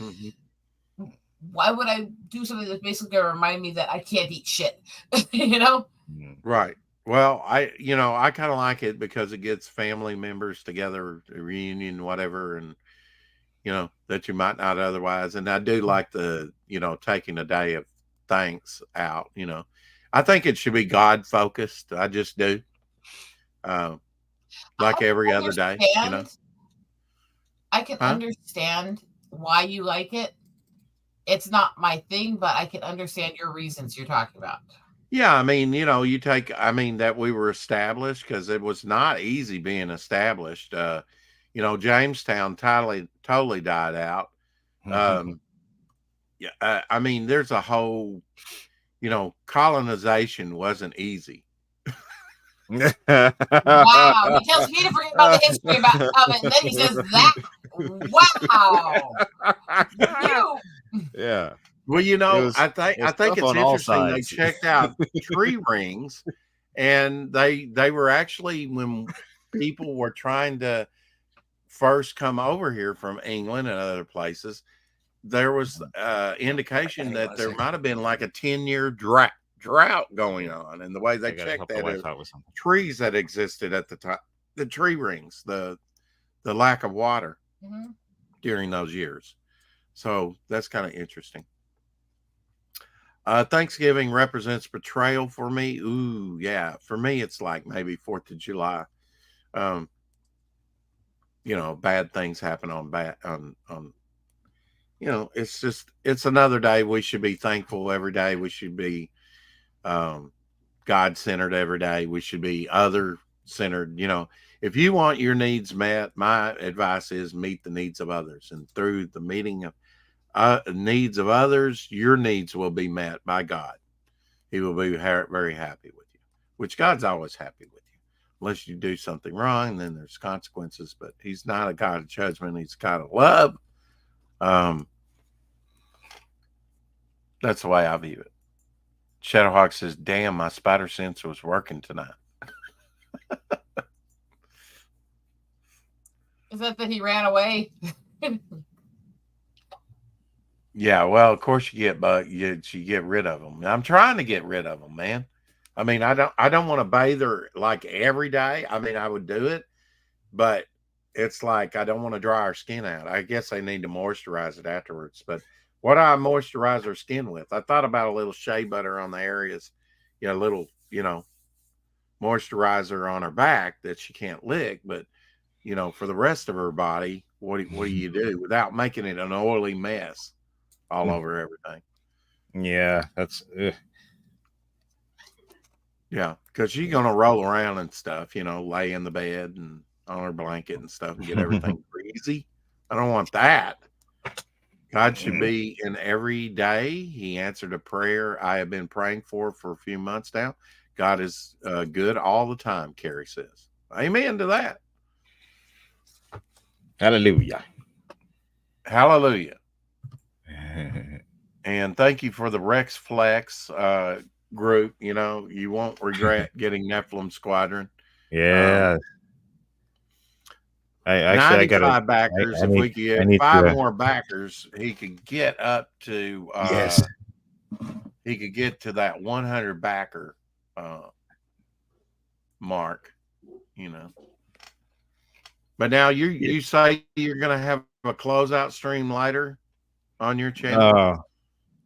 why would I do something that's basically going to remind me that I can't eat shit? Right. Well, I kind of like it because it gets family members together, a reunion, whatever, and that you might not otherwise. And I do like the taking a day of thanks out. I think it should be God focused. I just do. Like every other day. I can understand why you like it. It's not my thing, but I can understand your reasons you're talking about. Yeah, I mean, that we were established because it was not easy being established. Jamestown totally died out. I mean, there's a whole, colonization wasn't easy. Wow, he tells me to forget about the history of it, and then he says that. Wow, yeah. Well, I think it's interesting. They checked out tree rings, and they were actually, when people were trying to first come over here from England and other places, there was indication that there might have been like a 10-year drought going on, and the way they checked that trees that existed at the time, the tree rings, the lack of water during those years. So that's kind of interesting. Thanksgiving represents betrayal for me. Ooh, yeah. For me, it's like maybe 4th of July. Bad things happen on it's another day. We should be thankful every day. We should be God-centered every day. We should be other-centered. If you want your needs met, my advice is meet the needs of others. And through the meeting of needs of others, your needs will be met by God. He will be very happy with you, which God's always happy with you, unless you do something wrong. Then there's consequences, but he's not a God of judgment. He's a God of love. That's the way I view it. Shadowhawk says, damn, my spider sense was working tonight. Is that he ran away? Yeah, well, of course you get rid of them. I'm trying to get rid of them, man. I mean, I don't want to bathe her like every day. I mean, I would do it, but it's like I don't want to dry her skin out. I guess I need to moisturize it afterwards. But what do I moisturize her skin with? I thought about a little shea butter on the areas, a little, moisturizer on her back that she can't lick. But for the rest of her body, what do you do without making it an oily mess all over everything? Yeah, that's yeah, because she's gonna roll around and stuff, lay in the bed and on her blanket and stuff and get everything greasy. I don't want that. God should be in every day. He answered a prayer I have been praying for a few months now. God is good all the time, Carrie says. Amen to that. Hallelujah. Hallelujah. And thank you for the Rex Flex group. You know, you won't regret getting Nephilim Squadron. Yeah. I 95 backers. I if need, we could get I need 5 to, more backers, he could get up to yes. he could get to that 100 backer mark, you know. But now you say you're gonna have a closeout stream later on your channel.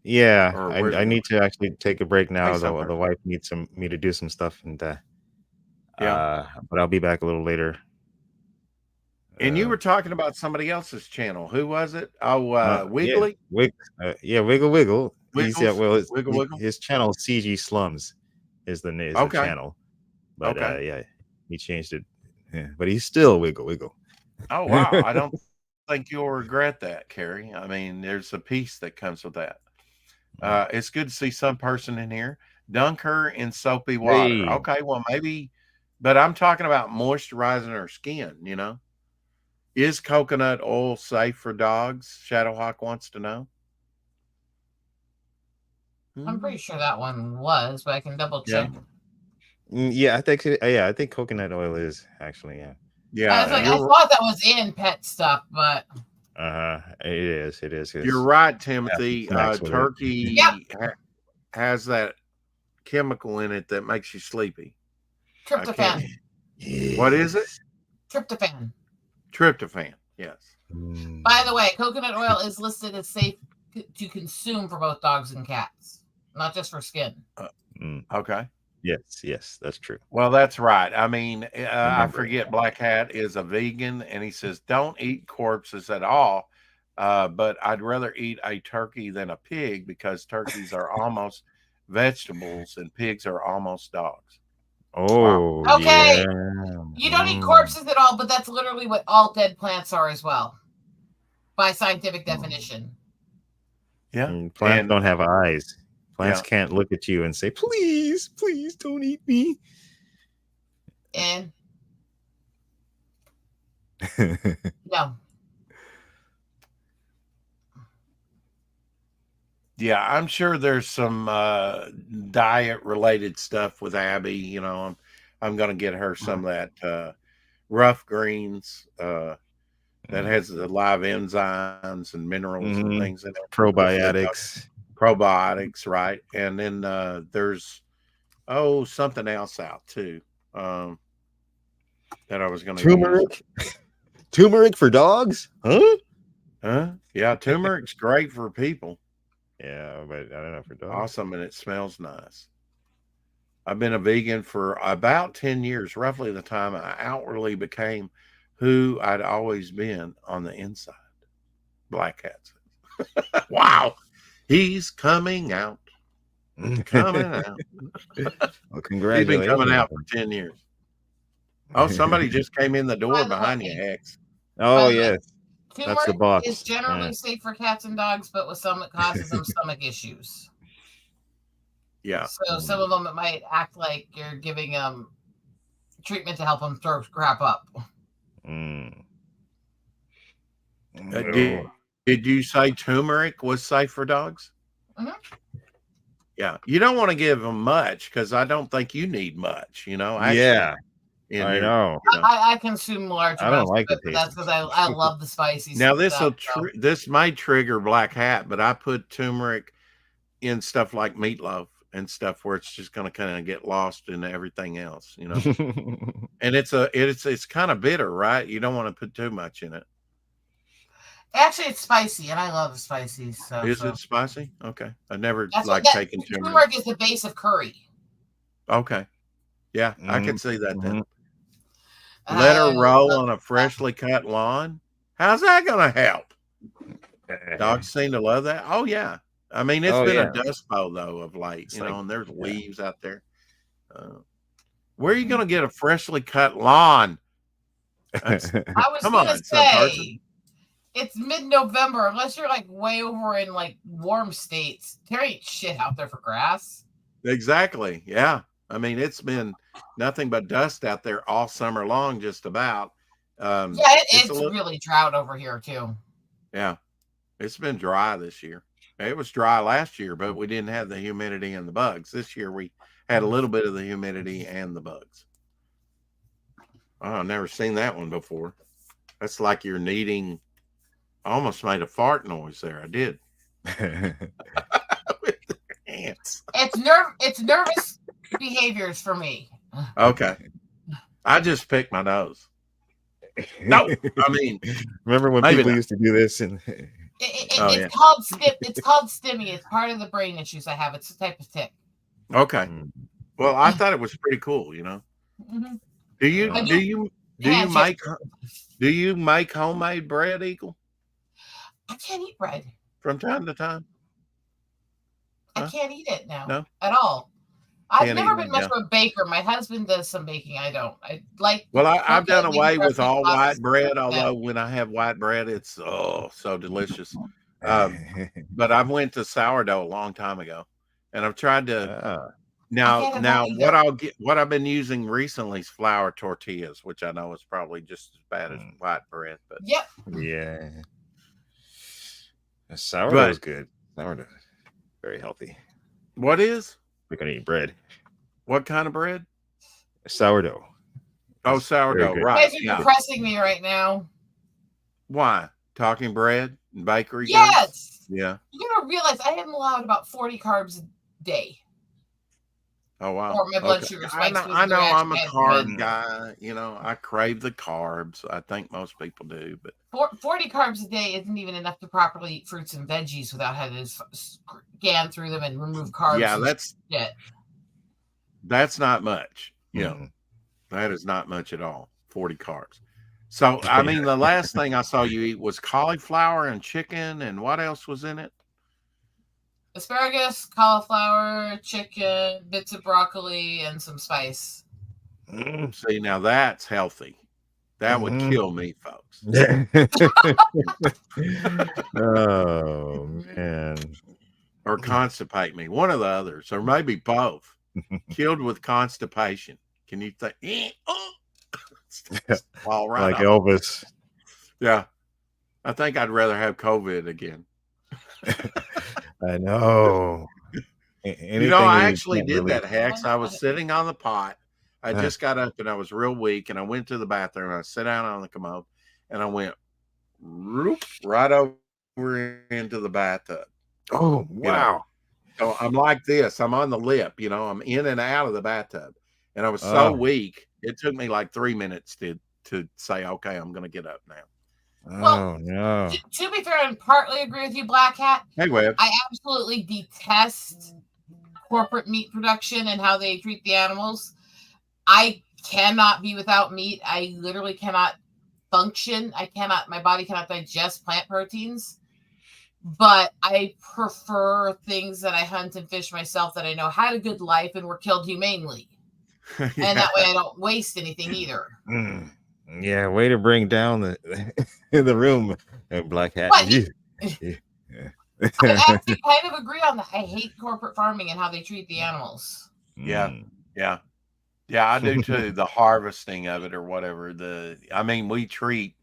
Yeah, Or I need to actually take a break now. Say The something. wife needs me to do some stuff, and Yeah. but I'll be back a little later. And you were talking about somebody else's channel. Who was it? Oh, Wiggly. Yeah, Wiggle Wiggle. Wiggles? Wiggle. His channel CG Slums is the channel. But yeah, he changed it. Yeah, but he's still Wiggle Wiggle. Oh wow! I don't think you'll regret that, Carrie. I mean, there's a piece that comes with that. It's good to see some person in here. Dunk her in soapy water. Hey. Okay, well maybe, but I'm talking about moisturizing her skin. You know, is coconut oil safe for dogs? Shadowhawk wants to know. I'm pretty sure that one was, but I can double check. Yeah, I think coconut oil is actually, yeah. I thought that was in pet stuff, but it is. You're right, Timothy. Turkey has that chemical in it that makes you sleepy. Tryptophan. What is it? Tryptophan. Tryptophan. Yes. By the way, coconut oil is listed as safe to consume for both dogs and cats, not just for skin. Okay. Yes, that's true. Well, that's right. I mean, I forget Black Hat is a vegan, and he says don't eat corpses at all. But I'd rather eat a turkey than a pig because turkeys are almost vegetables and pigs are almost dogs. Oh, wow. Okay. Yeah. You don't eat corpses at all, but that's literally what all dead plants are as well, by scientific definition. Yeah. Plants don't have eyes. Plants can't look at you and say, please don't eat me. And no. Yeah, I'm sure there's some diet related stuff with Abby. You know, I'm going to get her some of that rough greens that has the live enzymes and minerals and things in it. Probiotics, right? And then there's something else out too that I was going to turmeric for dogs, huh? Yeah, turmeric's great for people. Yeah, but I don't know for dogs. Awesome, and it smells nice. I've been a vegan for about 10 years, roughly the time I outwardly became who I'd always been on the inside. Black Hat. Wow. He's coming out. Coming out. Well, congratulations. He's been coming out for 10 years. Oh, somebody just came in the door behind you, X. Oh, yes. That's the box. It's generally safe for cats and dogs, but with some it causes them stomach issues. Yeah. So some of them it might act like you're giving them treatment to help them throw crap up. Did you say turmeric was safe for dogs? Mm-hmm. Yeah. You don't want to give them much because I don't think you need much, you know? Actually, I know. I consume large amounts. I don't like it, but that's because I love the spicy now stuff. This might trigger Black Hat, but I put turmeric in stuff like meatloaf and stuff where it's just going to kind of get lost in everything else, you know? And it's kind of bitter, right? You don't want to put too much in it. Actually, it's spicy, and I love spicy. So is it spicy? Okay, I never taking turmeric. Turmeric is the base of curry. Okay, yeah, I can see that then. Let her roll on a freshly cut lawn. How's that going to help? Dogs seem to love that. Oh yeah, I mean it's been a dust bowl though of late, you know, and there's leaves out there. Where are you going to get a freshly cut lawn? I was going to say. It's mid-November. Unless you're like way over in like warm states, there ain't shit out there for grass. Exactly. Yeah. I mean, it's been nothing but dust out there all summer long, just about. It's really drought over here too. Yeah, it's been dry this year. It was dry last year, but we didn't have the humidity and the bugs. This year we had a little bit of the humidity and the bugs. Oh, I've never seen that one before. That's like you're needing. I almost made a fart noise there. I did. With the ants. It's nervous behaviors for me. Okay. I just picked my nose. No, I mean, remember when people used to do this? And it's called STIMI. It's part of the brain issues I have. It's a type of tick. Okay. Well, I thought it was pretty cool. You know. Mm-hmm. Do you make homemade bread, Eagle? I can't eat bread from time to time. I can't eat it now at all. I've never been much of a baker. My husband does some baking. I don't. I like. Well, I've done away with all white bread. Although when I have white bread, it's so delicious. But I went to sourdough a long time ago, and I've tried to. Now what I've been using recently is flour tortillas, which I know is probably just as bad as white bread. But yeah, sourdough is good. Sourdough, very healthy. What is? We're gonna eat bread. What kind of bread? Sourdough. Oh, sourdough, right? You guys are depressing me right now. Why? Talking bread and bakery? Yes. Goods? Yeah. You don't realize I am allowed about 40 carbs a day. Oh wow! Or my blood sugar spikes. I know I'm a carb guy. You know, I crave the carbs. I think most people do, but 40 carbs a day isn't even enough to properly eat fruits and veggies without having to scan through them and remove carbs. Yeah, that's not much. Yeah, that is not much at all. 40 carbs. So I mean, the last thing I saw you eat was cauliflower and chicken, and what else was in it? Asparagus, cauliflower, chicken, bits of broccoli, and some spice. See, now that's healthy. That would kill me, folks. Oh, man. Or constipate me. One of the others, or maybe both. Killed with constipation. Can you think? All right. Like Elvis. Yeah. I think I'd rather have COVID again. I know. I actually did that, Hex. I was sitting on the pot. I just got up and I was real weak, and I went to the bathroom. And I sat down on the commode, and I went right over into the bathtub. Oh, wow. So I'm like this. I'm on the lip. I'm in and out of the bathtub, and I was so weak. It took me like 3 minutes to say, okay, I'm going to get up now. Well, no. To be fair, and partly agree with you, Black Hat. Hey, Webb. I absolutely detest corporate meat production and how they treat the animals. I cannot be without meat. I literally cannot function. My body cannot digest plant proteins. But I prefer things that I hunt and fish myself that I know had a good life and were killed humanely. And that way I don't waste anything either. Yeah, way to bring down the room, Black Hat. I actually kind of agree on that. I hate corporate farming and how they treat the animals. Yeah, I do too. The harvesting of it or whatever. We treat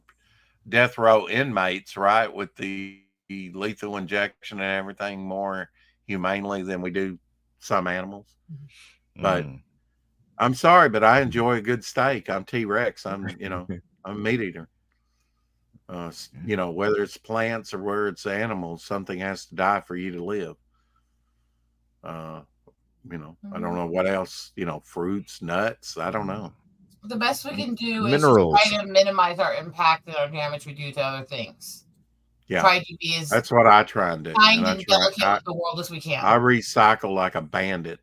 death row inmates, right, with the lethal injection and everything more humanely than we do some animals. But I'm sorry, but I enjoy a good steak. I'm T-Rex. I'm a meat eater. Whether it's plants or whether it's animals, something has to die for you to live. I don't know what else, fruits, nuts. I don't know. The best we can do Minerals. is try to minimize our impact and our damage we do to other things. Yeah. Try to be as that's what I try and do. Kind and delicate with the world as we can. I recycle like a bandit,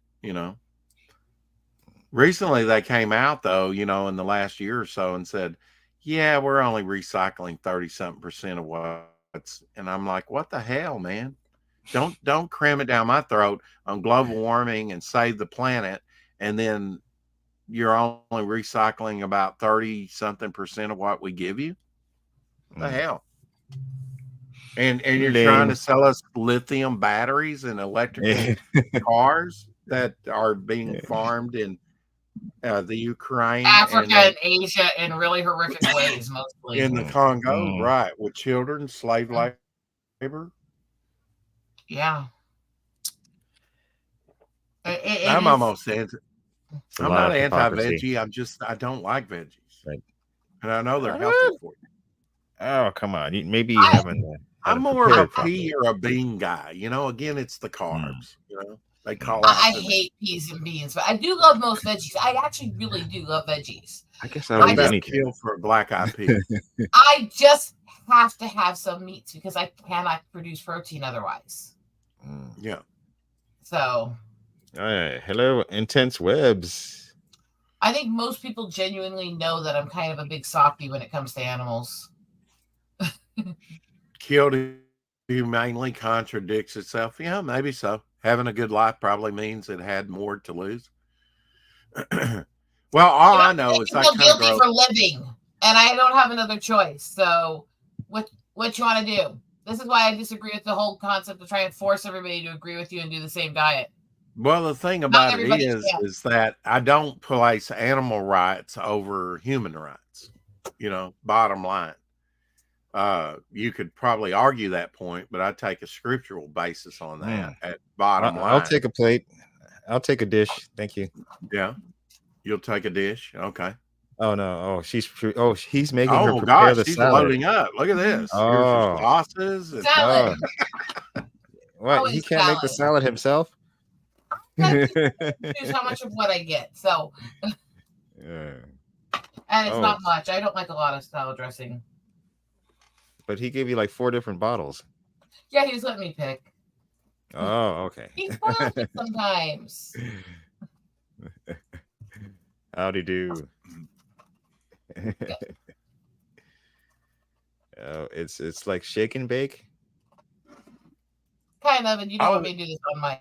Recently, they came out, though, in the last year or so and said, yeah, we're only recycling 30-something% of what's, and I'm like, what the hell, man? Don't cram it down my throat on global warming and save the planet. And then you're only recycling about 30-something% of what we give you. The hell? And you're trying to sell us lithium batteries and electric cars that are being farmed in the Ukraine, Africa and and Asia in really horrific ways, mostly. in the Congo, right, with children, slave labor. Yeah. I'm almost anti. I'm not hypocrisy. anti-veggie. I don't like veggies, Right. and I know they're healthy for you. Oh, come on! Maybe you haven't. I'm more of a pea or a bean guy. You know, again, it's the carbs. You know, they call out. I hate peas and beans, but I do love most veggies. I actually really do love veggies. I guess I would kill for a black-eyed pea. I just have to have some meats because I cannot produce protein otherwise. Yeah. So. Hello, Intense Webs. I think most people genuinely know that I'm kind of a big softie when it comes to animals. Killed humanely contradicts itself. Yeah, maybe so. Having a good life probably means it had more to lose. Well, all I know is I feel guilty for living, and I don't have another choice. So, what you want to do? This is why I disagree with the whole concept of trying to force everybody to agree with you and do the same diet. Well, the thing about it is that I don't place animal rights over human rights. You know, bottom line. You could probably argue that point, but I take a scriptural basis on that at bottom line. I'll take a plate. I'll take a dish. Thank you. Yeah. You'll take a dish. Okay. Oh no. Oh, he's making her prepare gosh, the she's salad. loading up. Look at this. Oh. Here's your sauces. And, salad. What? He can't make the salad himself? Choose how much of what I get. So and it's not much. I don't like a lot of salad dressing. But he gave you like 4 different bottles. Yeah, he just let me pick. Oh, okay. He spoils it sometimes. Howdy do. Oh, it's like shake and bake. Kind of, and you don't want me to do this on my.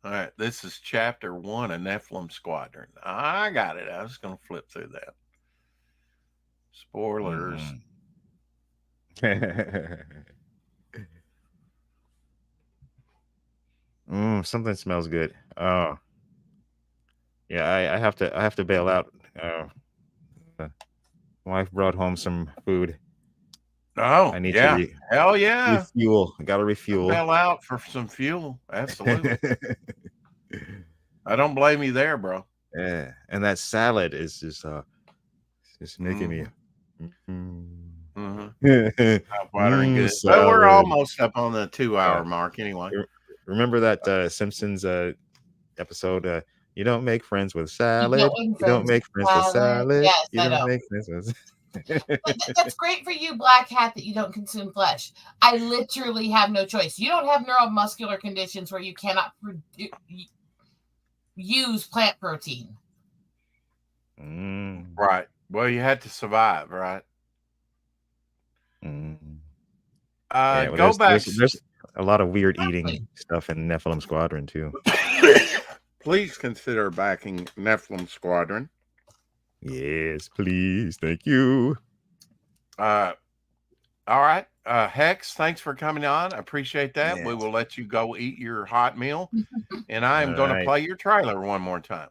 All right, this is chapter 1 of Nephilim Squadron. I got it. I was going to flip through that. Spoilers. Something smells good. Oh, yeah. I have to bail out. Wife brought home some food. Oh, I need to hell yeah. Refuel. I gotta refuel. Bail out for some fuel. Absolutely. I don't blame you there, bro. Yeah, and that salad is just making me. Watering good. But we're almost up on the 2-hour mark anyway. Remember that Simpsons episode? You don't make friends with salad. You don't make friends with salad. Yes, you don't make friends with. That's great for you, Black Hat, that you don't consume flesh. I literally have no choice. You don't have neuromuscular conditions where you cannot use plant protein. Right. Well, you had to survive, right? Go back. There's a lot of weird eating stuff in Nephilim Squadron too. Please consider backing Nephilim Squadron. Yes, please. Thank you. All right. Hex, thanks for coming on. I appreciate that. Yeah. We will let you go eat your hot meal. And I am going to play your trailer one more time.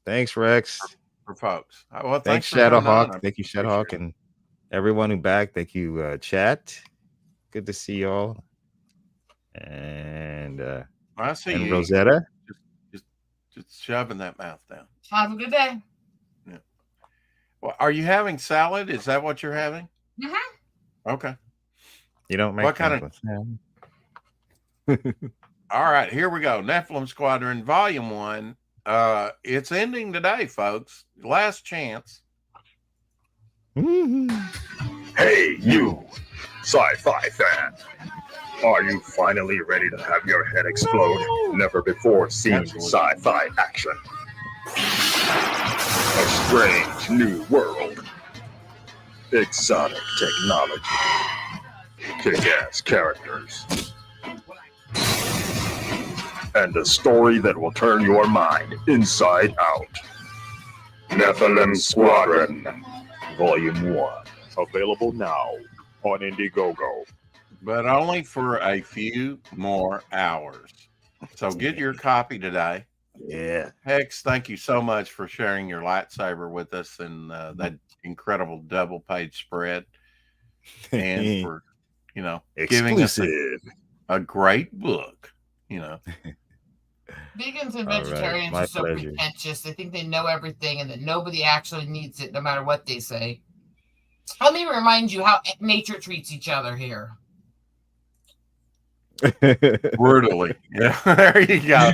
Thanks, Rex. For folks. Well, thanks Shadowhawk. Thank you, Shadowhawk, and everyone who backed. Thank you, chat. Good to see y'all. And I see and you. Rosetta. Just shoving that mouth down. Have a good day. Yeah. Well, are you having salad? Is that what you're having? Okay. You don't make what kind of All right, here we go. Nephilim Squadron Volume 1. It's ending today, folks. Last chance. Hey, you sci-fi fan. Are you finally ready to have your head explode? Never before seen sci-fi action. A strange new world. Exotic technology. Kick-ass characters. And a story that will turn your mind inside out. Nephilim Squadron, Volume 1. Available now on Indiegogo. but only for a few more hours. So get your copy today. Yeah. Hex, thank you so much for sharing your lightsaber with us and that incredible double page spread, and for giving us a great book. Vegans and All right, vegetarians my are so pleasure. pretentious. They think they know everything and that nobody actually needs it, no matter what they say. Let me remind you how nature treats each other here. Brutally. Yeah, there you go.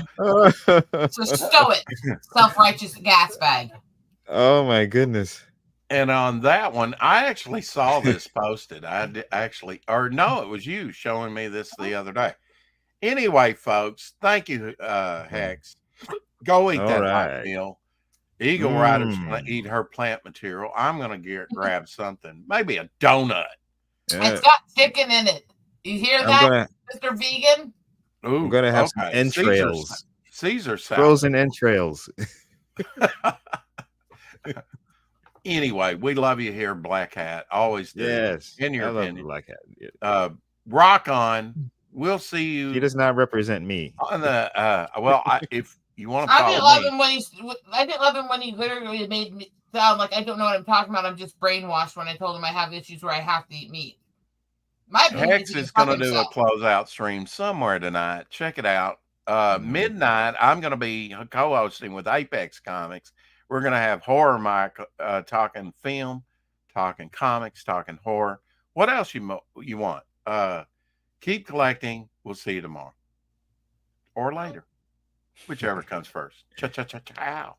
So stow it, self-righteous gas bag. Oh my goodness. And on that one, I actually saw this posted. It was you showing me this the other day. Anyway, folks, thank you, Hex. Go eat that hot meal. Eagle Rider's going to eat her plant material. I'm going to grab something, maybe a donut. It's got chicken in it. You hear that, Mr. Vegan? Ooh, I'm going to have some entrails. Caesar salad. Frozen entrails. Anyway, we love you here, Black Hat. Always do. Yes. In your love opinion. Black Hat. Rock on. We'll see you. He does not represent me. On the if you want to I follow didn't love him when he literally made me sound like I don't know what I'm talking about. I'm just brainwashed when I told him I have issues where I have to eat meat. Hex is going to do a closeout stream somewhere tonight. Check it out. Midnight, I'm going to be co-hosting with Apex Comics. We're going to have Horror Mike talking film, talking comics, talking horror. What else you want? Keep collecting. We'll see you tomorrow or later, whichever comes first. Ciao.